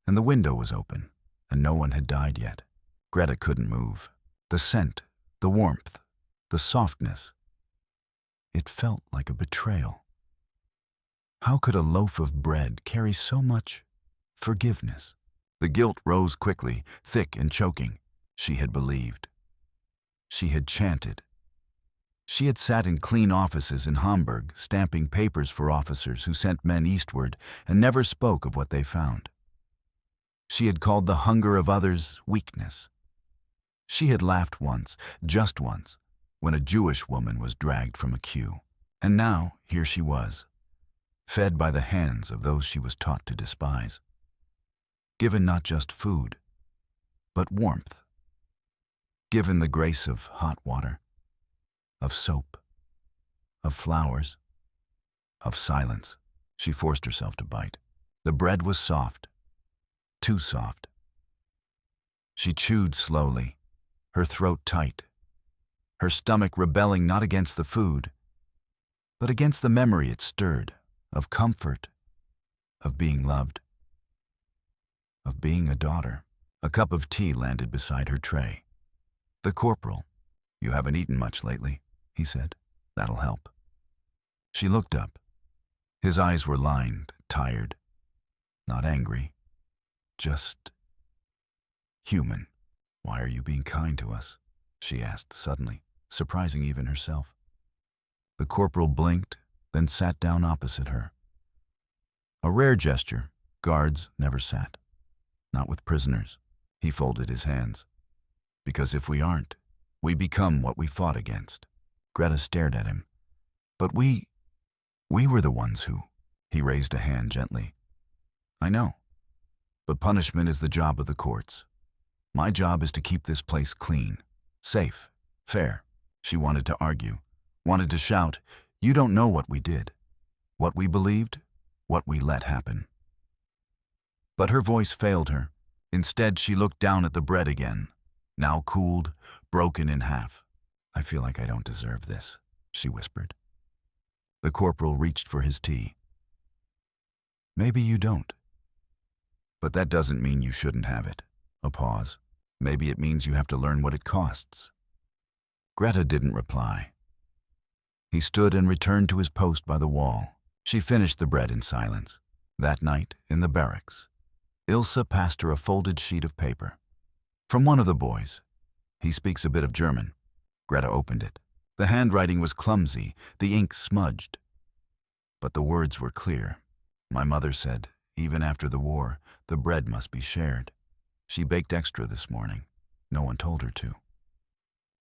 and the window was open, and no one had died yet. Greta couldn't move. The scent, the warmth, the softness. It felt like a betrayal. How could a loaf of bread carry so much forgiveness? The guilt rose quickly, thick and choking. She had believed. She had chanted. She had sat in clean offices in Hamburg, stamping papers for officers who sent men eastward and never spoke of what they found. She had called the hunger of others weakness. She had laughed once, just once, when a Jewish woman was dragged from a queue. And now, here she was, fed by the hands of those she was taught to despise. Given not just food, but warmth. Given the grace of hot water, of soap, of flowers, of silence. She forced herself to bite. The bread was soft, too soft. She chewed slowly, her throat tight, her stomach rebelling not against the food, but against the memory it stirred, of comfort, of being loved, of being a daughter. A cup of tea landed beside her tray. "The corporal, you haven't eaten much lately," he said. "That'll help." She looked up. His eyes were lined, tired, not angry, just human. "Why are you being kind to us?" she asked suddenly, surprising even herself. The corporal blinked, then sat down opposite her. A rare gesture. Guards never sat. Not with prisoners. He folded his hands. "Because if we aren't, we become what we fought against." Greta stared at him. "But we were the ones who..." He raised a hand gently. "I know. But punishment is the job of the courts. My job is to keep this place clean, safe, fair." She wanted to argue, wanted to shout, "You don't know what we did, what we believed, what we let happen." But her voice failed her. Instead, she looked down at the bread again, now cooled, broken in half. "I feel like I don't deserve this," she whispered. The corporal reached for his tea. "Maybe you don't. But that doesn't mean you shouldn't have it." A pause. "Maybe it means you have to learn what it costs." Greta didn't reply. He stood and returned to his post by the wall. She finished the bread in silence. That night, in the barracks, Ilse passed her a folded sheet of paper. From one of the boys. He speaks a bit of German. Greta opened it. The handwriting was clumsy, the ink smudged. But the words were clear. "My mother said, even after the war, the bread must be shared. She baked extra this morning. No one told her to."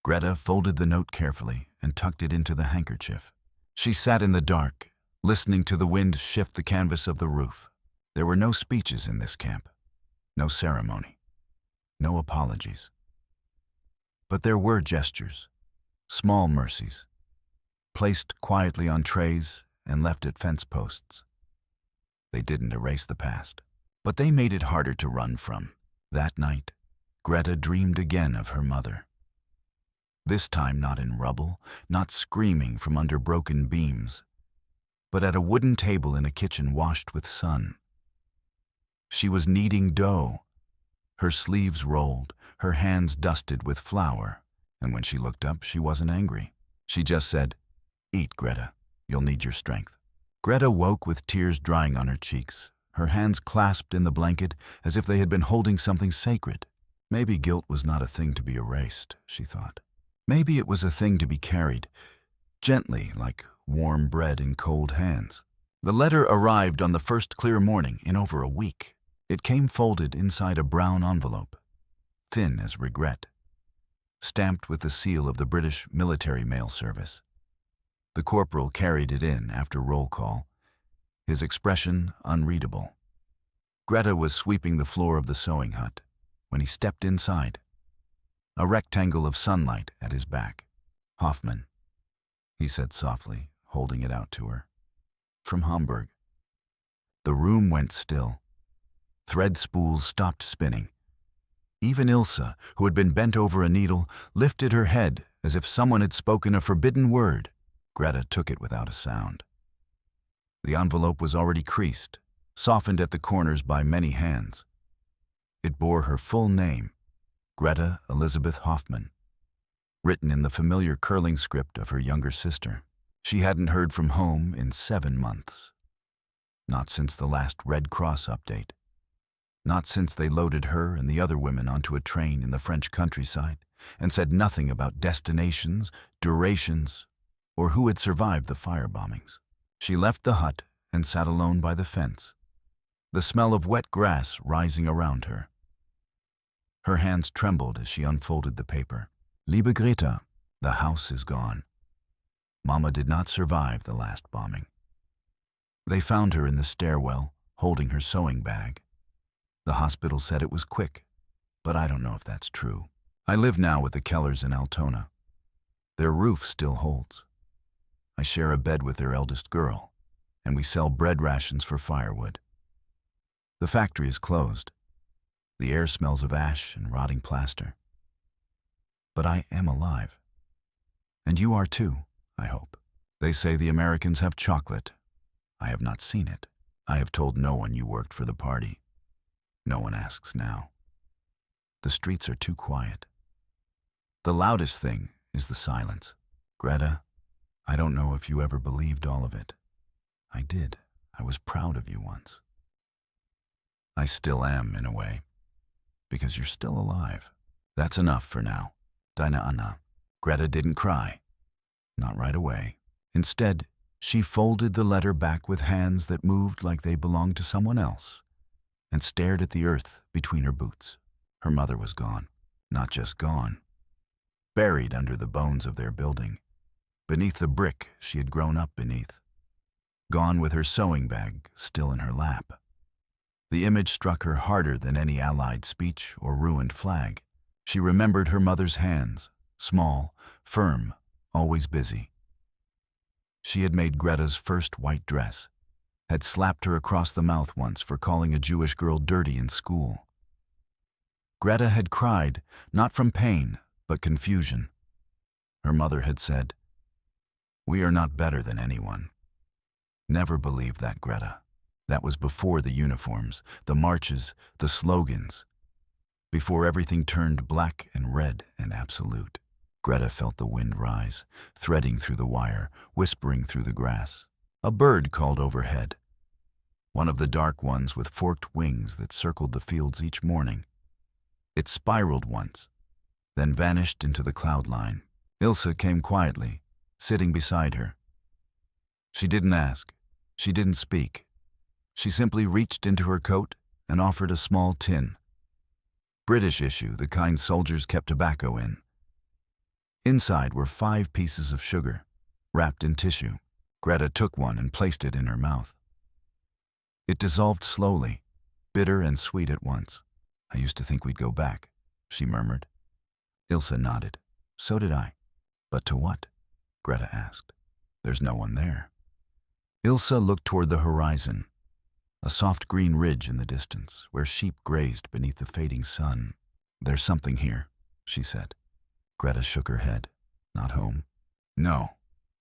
Greta folded the note carefully and tucked it into the handkerchief. She sat in the dark, listening to the wind shift the canvas of the roof. There were no speeches in this camp, no ceremony, no apologies. But there were gestures, small mercies, placed quietly on trays and left at fence posts. They didn't erase the past, but they made it harder to run from. That night, Greta dreamed again of her mother. This time not in rubble, not screaming from under broken beams, but at a wooden table in a kitchen washed with sun. She was kneading dough, her sleeves rolled, her hands dusted with flour, and when she looked up, she wasn't angry. She just said, "Eat, Greta. You'll need your strength." Greta woke with tears drying on her cheeks, her hands clasped in the blanket as if they had been holding something sacred. Maybe guilt was not a thing to be erased, she thought. Maybe it was a thing to be carried, gently like warm bread in cold hands. The letter arrived on the first clear morning in over a week. It came folded inside a brown envelope, thin as regret, stamped with the seal of the British Military Mail Service. The corporal carried it in after roll call, his expression unreadable. Greta was sweeping the floor of the sewing hut when he stepped inside, a rectangle of sunlight at his back. "Hoffman," he said softly, holding it out to her. "From Hamburg." The room went still. Thread spools stopped spinning. Even Ilse, who had been bent over a needle, lifted her head as if someone had spoken a forbidden word. Greta took it without a sound. The envelope was already creased, softened at the corners by many hands. It bore her full name, Greta Elizabeth Hoffman, written in the familiar curling script of her younger sister. She hadn't heard from home in 7 months. Not since the last Red Cross update. Not since they loaded her and the other women onto a train in the French countryside and said nothing about destinations, durations, or who had survived the firebombings. She left the hut and sat alone by the fence, the smell of wet grass rising around her. Her hands trembled as she unfolded the paper. "Liebe Greta, the house is gone. Mama did not survive the last bombing. They found her in the stairwell, holding her sewing bag. The hospital said it was quick, but I don't know if that's true. I live now with the Kellers in Altona. Their roof still holds. I share a bed with their eldest girl, and we sell bread rations for firewood. The factory is closed. The air smells of ash and rotting plaster. But I am alive. And you are too, I hope. They say the Americans have chocolate. I have not seen it. I have told no one you worked for the party. No one asks now. The streets are too quiet. The loudest thing is the silence. Greta, I don't know if you ever believed all of it. I did. I was proud of you once. I still am, in a way, because you're still alive. That's enough for now. Deine Anna." Greta didn't cry. Not right away. Instead, she folded the letter back with hands that moved like they belonged to someone else and stared at the earth between her boots. Her mother was gone. Not just gone. Buried under the bones of their building, beneath the brick she had grown up beneath. Gone with her sewing bag still in her lap. The image struck her harder than any Allied speech or ruined flag. She remembered her mother's hands, small, firm, always busy. She had made Greta's first white dress, had slapped her across the mouth once for calling a Jewish girl dirty in school. Greta had cried, not from pain, but confusion. Her mother had said, "We are not better than anyone." Never believed that, Greta. That was before the uniforms, the marches, the slogans. Before everything turned black and red and absolute. Greta felt the wind rise, threading through the wire, whispering through the grass. A bird called overhead. One of the dark ones with forked wings that circled the fields each morning. It spiraled once, then vanished into the cloud line. Ilse came quietly, sitting beside her. She didn't ask. She didn't speak. She simply reached into her coat and offered a small tin. British issue, the kind soldiers kept tobacco in. Inside were 5 pieces of sugar, wrapped in tissue. Greta took one and placed it in her mouth. It dissolved slowly, bitter and sweet at once. "I used to think we'd go back," she murmured. Ilse nodded. So did I. But to what? Greta asked. There's no one there. Ilsa looked toward the horizon, a soft green ridge in the distance, where sheep grazed beneath the fading sun. There's something here, she said. Greta shook her head. Not home. No,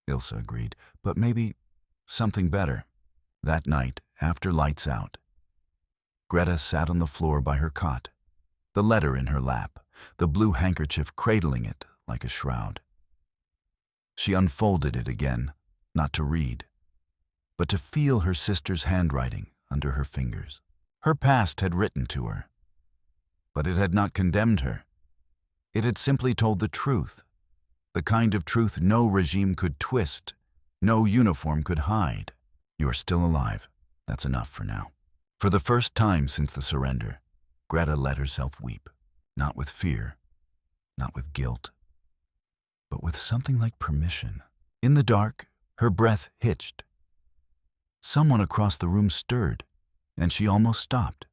Ilsa agreed, but maybe something better. That night, after lights out, Greta sat on the floor by her cot, the letter in her lap, the blue handkerchief cradling it like a shroud. She unfolded it again, not to read, but to feel her sister's handwriting under her fingers. Her past had written to her, but it had not condemned her. It had simply told the truth, the kind of truth no regime could twist, no uniform could hide. You're still alive. That's enough for now. For the first time since the surrender, Greta let herself weep, not with fear, not with guilt, but with something like permission. In the dark, her breath hitched. Someone across the room stirred, and she almost stopped.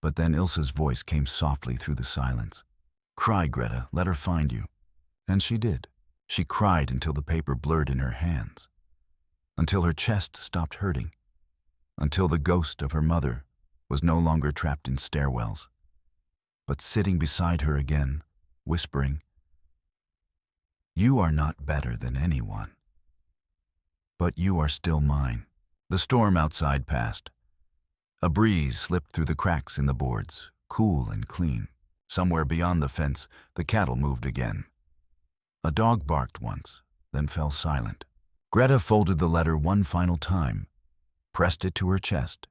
But then Ilsa's voice came softly through the silence. Cry, Greta, let her find you. And she did. She cried until the paper blurred in her hands, until her chest stopped hurting, until the ghost of her mother was no longer trapped in stairwells, but sitting beside her again, whispering, "You are not better than anyone, but you are still mine." The storm outside passed. A breeze slipped through the cracks in the boards, cool and clean. Somewhere beyond the fence, the cattle moved again. A dog barked once, then fell silent. Greta folded the letter one final time, pressed it to her chest,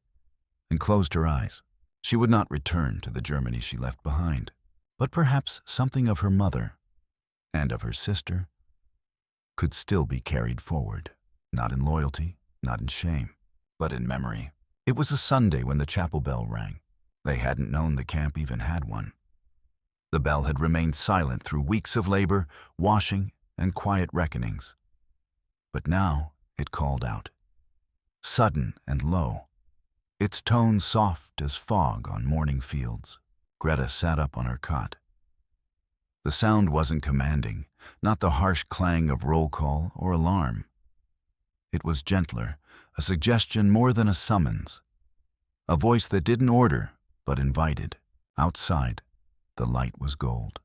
and closed her eyes. She would not return to the Germany she left behind, but perhaps something of her mother and of her sister could still be carried forward, not in loyalty, not in shame, but in memory. It was a Sunday when the chapel bell rang. They hadn't known the camp even had one. The bell had remained silent through weeks of labor, washing, and quiet reckonings. But now it called out, sudden and low, its tone soft as fog on morning fields. Greta sat up on her cot. The sound wasn't commanding, not the harsh clang of roll call or alarm. It was gentler, a suggestion more than a summons, a voice that didn't order but invited. Outside, the light was gold,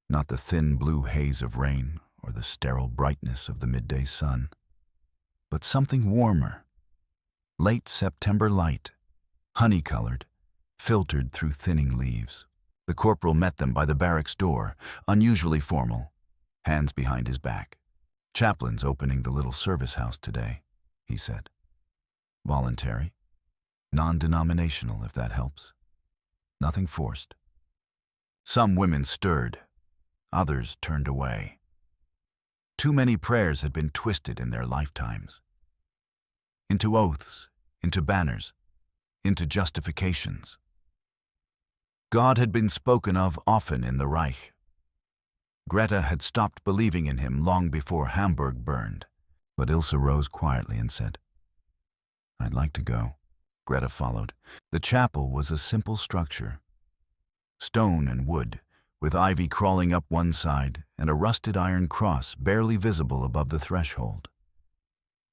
not the thin blue haze of rain or the sterile brightness of the midday sun, but something warmer, late September light, honey-colored, filtered through thinning leaves. The corporal met them by the barracks door, unusually formal, hands behind his back. "Chaplain's opening the little service house today," he said. "Voluntary, non-denominational, if that helps. Nothing forced." Some women stirred, others turned away. Too many prayers had been twisted in their lifetimes, into oaths, into banners, into justifications. God had been spoken of often in the Reich. Greta had stopped believing in him long before Hamburg burned, but Ilsa rose quietly and said, "I'd like to go." Greta followed. The chapel was a simple structure, stone and wood, with ivy crawling up one side and a rusted iron cross barely visible above the threshold.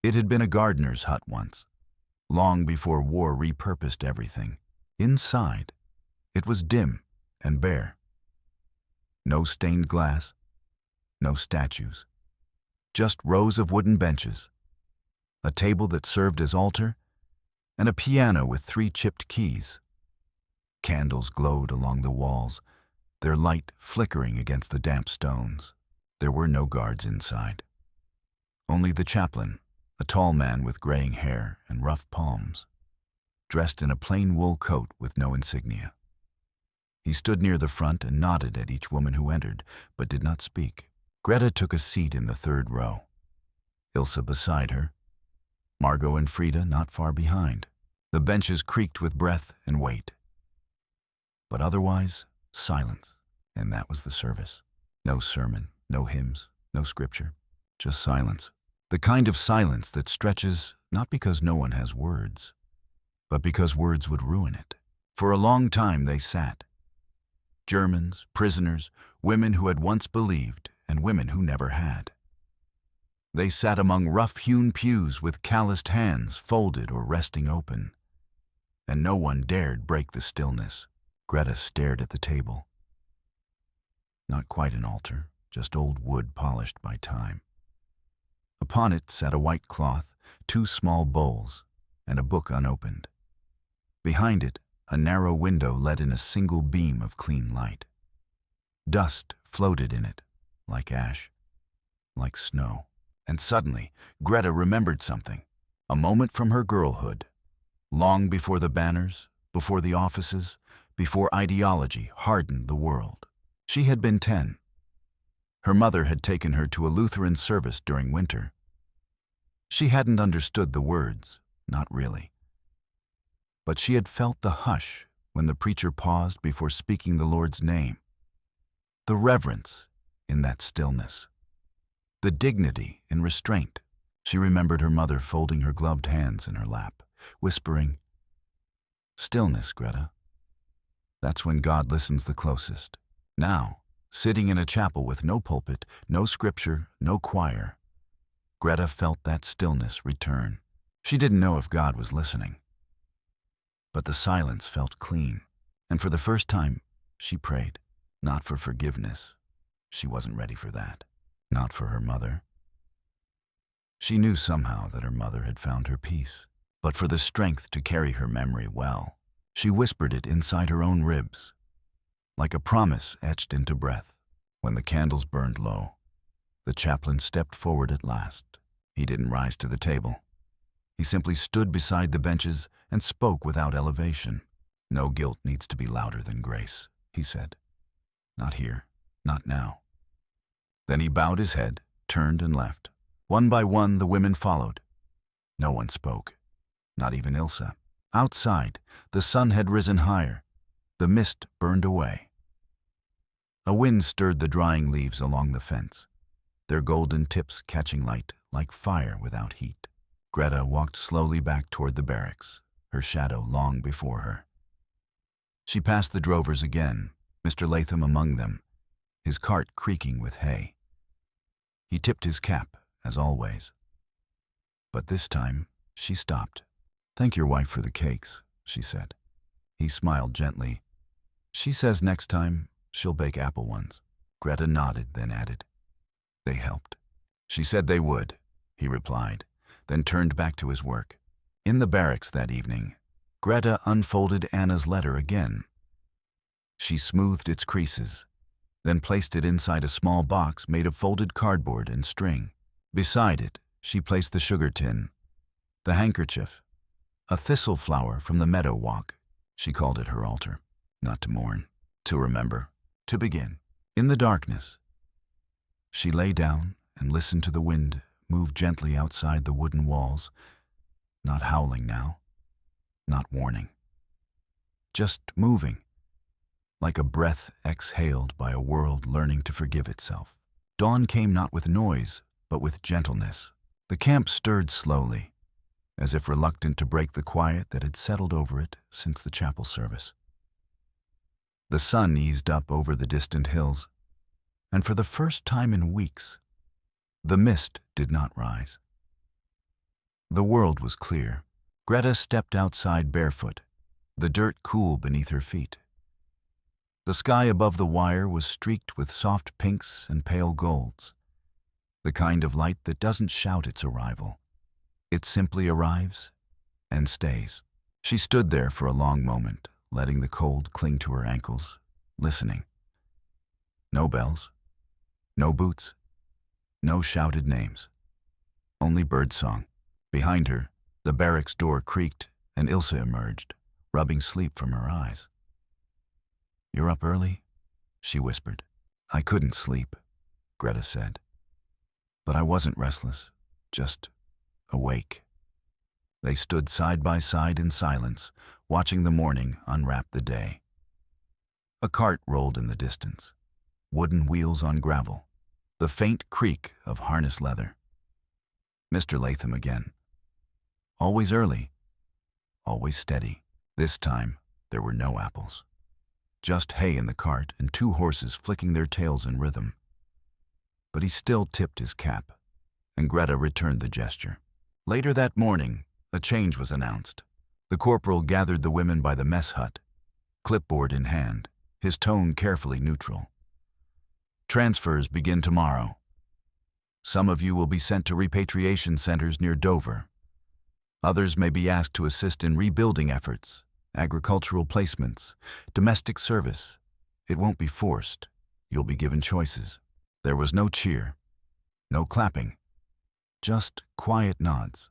It had been a gardener's hut once, long before war repurposed everything. Inside, it was dim and bare. No stained glass, no statues, just rows of wooden benches, a table that served as altar, and a piano with 3 chipped keys. Candles glowed along the walls, their light flickering against the damp stones. There were no guards inside. Only the chaplain, a tall man with graying hair and rough palms, dressed in a plain wool coat with no insignia. He stood near the front and nodded at each woman who entered, but did not speak. Greta took a seat in the 3rd row, Ilsa beside her, Margot and Frida not far behind. The benches creaked with breath and weight. But otherwise, silence, and that was the service. No sermon, no hymns, no scripture, just silence. The kind of silence that stretches not because no one has words, but because words would ruin it. For a long time they sat, Germans, prisoners, women who had once believed, and women who never had. They sat among rough-hewn pews with calloused hands folded or resting open, and no one dared break the stillness. Greta stared at the table. Not quite an altar, just old wood polished by time. Upon it sat a white cloth, 2 small bowls, and a book unopened. Behind it, a narrow window let in a single beam of clean light. Dust floated in it, like ash, like snow. And suddenly, Greta remembered something, a moment from her girlhood, long before the banners, before the offices, before ideology hardened the world. She had been 10. Her mother had taken her to a Lutheran service during winter. She hadn't understood the words, not really. But she had felt the hush when the preacher paused before speaking the Lord's name, the reverence in that stillness, the dignity in restraint. She remembered her mother folding her gloved hands in her lap, whispering, "Stillness, Greta. That's when God listens the closest." Now, sitting in a chapel with no pulpit, no scripture, no choir, Greta felt that stillness return. She didn't know if God was listening, but the silence felt clean, and for the first time, she prayed, not for forgiveness. She wasn't ready for that. Not for her mother. She knew somehow that her mother had found her peace, but for the strength to carry her memory well. She whispered it inside her own ribs, like a promise etched into breath. When the candles burned low, the chaplain stepped forward at last. He didn't rise to the table. He simply stood beside the benches and spoke without elevation. "No guilt needs to be louder than grace," he said. "Not here, not now." Then he bowed his head, turned and left. One by one, the women followed. No one spoke, not even Ilsa. Outside, the sun had risen higher. The mist burned away. A wind stirred the drying leaves along the fence, their golden tips catching light like fire without heat. Greta walked slowly back toward the barracks, her shadow long before her. She passed the drovers again, Mr. Latham among them, his cart creaking with hay. He tipped his cap, as always. But this time, she stopped. "Thank your wife for the cakes," she said. He smiled gently. "She says next time she'll bake apple ones." Greta nodded, then added, "They helped." "She said they would," he replied, then turned back to his work. In the barracks that evening, Greta unfolded Anna's letter again. She smoothed its creases, then placed it inside a small box made of folded cardboard and string. Beside it, she placed the sugar tin, the handkerchief, a thistle flower from the meadow walk. She called it her altar, not to mourn, to remember, to begin. In the darkness, she lay down and listened to the wind move gently outside the wooden walls, not howling now, not warning, just moving, like a breath exhaled by a world learning to forgive itself. Dawn came not with noise, but with gentleness. The camp stirred slowly, as if reluctant to break the quiet that had settled over it since the chapel service. The sun eased up over the distant hills, and for the first time in weeks, the mist did not rise. The world was clear. Greta stepped outside barefoot, the dirt cool beneath her feet. The sky above the wire was streaked with soft pinks and pale golds, the kind of light that doesn't shout its arrival. It simply arrives and stays. She stood there for a long moment, letting the cold cling to her ankles, listening. No bells, no boots, no shouted names, only birdsong. Behind her, the barracks door creaked and Ilsa emerged, rubbing sleep from her eyes. "You're up early?" she whispered. "I couldn't sleep," Greta said. But I wasn't restless, just awake. They stood side by side in silence, watching the morning unwrap the day. A cart rolled in the distance, wooden wheels on gravel, the faint creak of harness leather. Mr. Latham again. Always early, always steady. This time, there were no apples. Just hay in the cart and 2 horses flicking their tails in rhythm. But he still tipped his cap, and Greta returned the gesture. Later that morning, a change was announced. The corporal gathered the women by the mess hut, clipboard in hand, his tone carefully neutral. Transfers begin tomorrow. Some of you will be sent to repatriation centers near Dover. Others may be asked to assist in rebuilding efforts, agricultural placements, domestic service. It won't be forced. You'll be given choices. There was no cheer, no clapping, just quiet nods.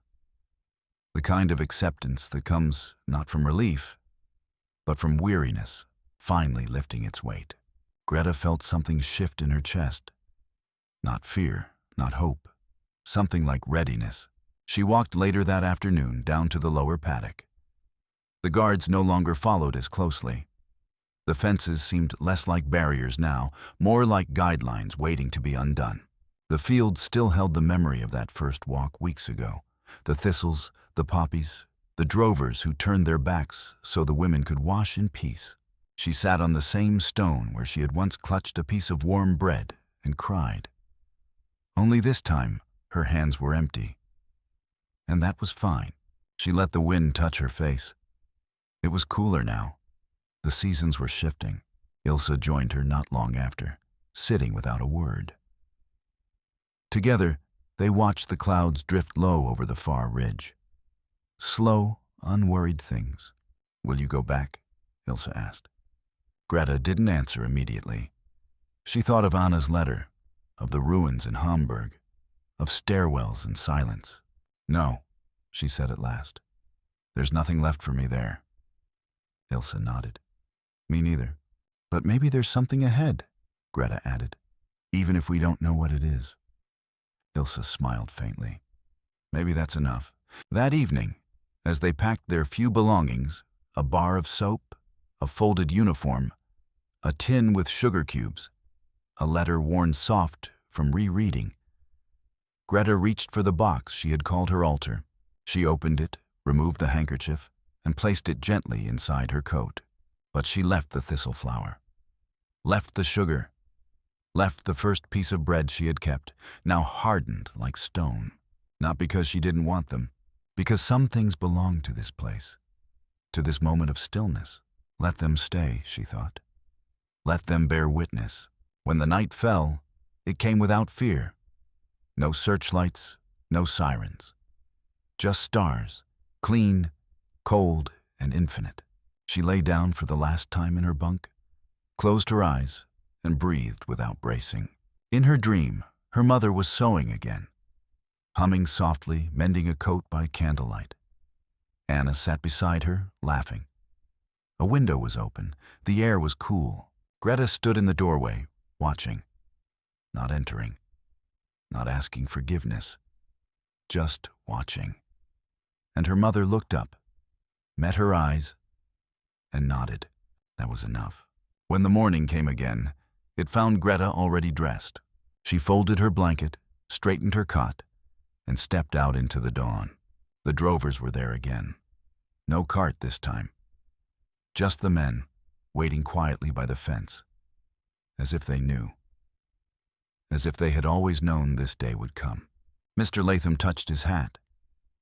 The kind of acceptance that comes not from relief, but from weariness finally lifting its weight. Greta felt something shift in her chest. Not fear, not hope. Something like readiness. She walked later that afternoon down to the lower paddock. The guards no longer followed as closely. The fences seemed less like barriers now, more like guidelines waiting to be undone. The field still held the memory of that first walk weeks ago. The thistles, the poppies, the drovers who turned their backs so the women could wash in peace. She sat on the same stone where she had once clutched a piece of warm bread and cried. Only this time, her hands were empty. And that was fine. She let the wind touch her face. It was cooler now. The seasons were shifting. Ilse joined her not long after, sitting without a word. Together, they watched the clouds drift low over the far ridge. Slow, unworried things. "Will you go back?" Ilse asked. Greta didn't answer immediately. She thought of Anna's letter, of the ruins in Hamburg, of stairwells and silence. "No," she said at last. "There's nothing left for me there." Ilse nodded. "Me neither. But maybe there's something ahead," Greta added, "even if we don't know what it is." Ilse smiled faintly. Maybe that's enough. That evening, as they packed their few belongings, a bar of soap, a folded uniform, a tin with sugar cubes, a letter worn soft from rereading, Greta reached for the box she had called her altar. She opened it, removed the handkerchief, and placed it gently inside her coat. But she left the thistle flower, left the sugar, left the first piece of bread she had kept, now hardened like stone. Not because she didn't want them, because some things belonged to this place, to this moment of stillness. Let them stay, she thought. Let them bear witness. When the night fell, it came without fear. No searchlights, no sirens. Just stars, clean, cold, and infinite. She lay down for the last time in her bunk, closed her eyes, and breathed without bracing. In her dream, her mother was sewing again, humming softly, mending a coat by candlelight. Anna sat beside her, laughing. A window was open. The air was cool. Greta stood in the doorway, watching, not entering, not asking forgiveness, just watching. And her mother looked up, met her eyes, and nodded. That was enough. When the morning came again, it found Greta already dressed. She folded her blanket, straightened her cot, and stepped out into the dawn. The drovers were there again. No cart this time. Just the men, waiting quietly by the fence, as if they knew. As if they had always known this day would come. Mr. Latham touched his hat.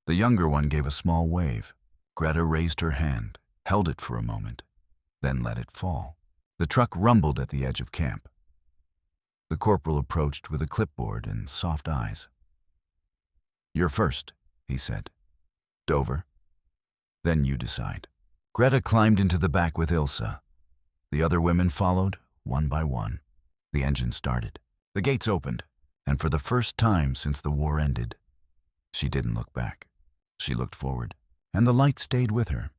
The younger one gave a small wave. Greta raised her hand, held it for a moment, then let it fall. The truck rumbled at the edge of camp. The corporal approached with a clipboard and soft eyes. "You're first," he said. "Dover. Then you decide." Greta climbed into the back with Ilse. The other women followed, one by one. The engine started. The gates opened, and for the first time since the war ended, she didn't look back. She looked forward, and the light stayed with her.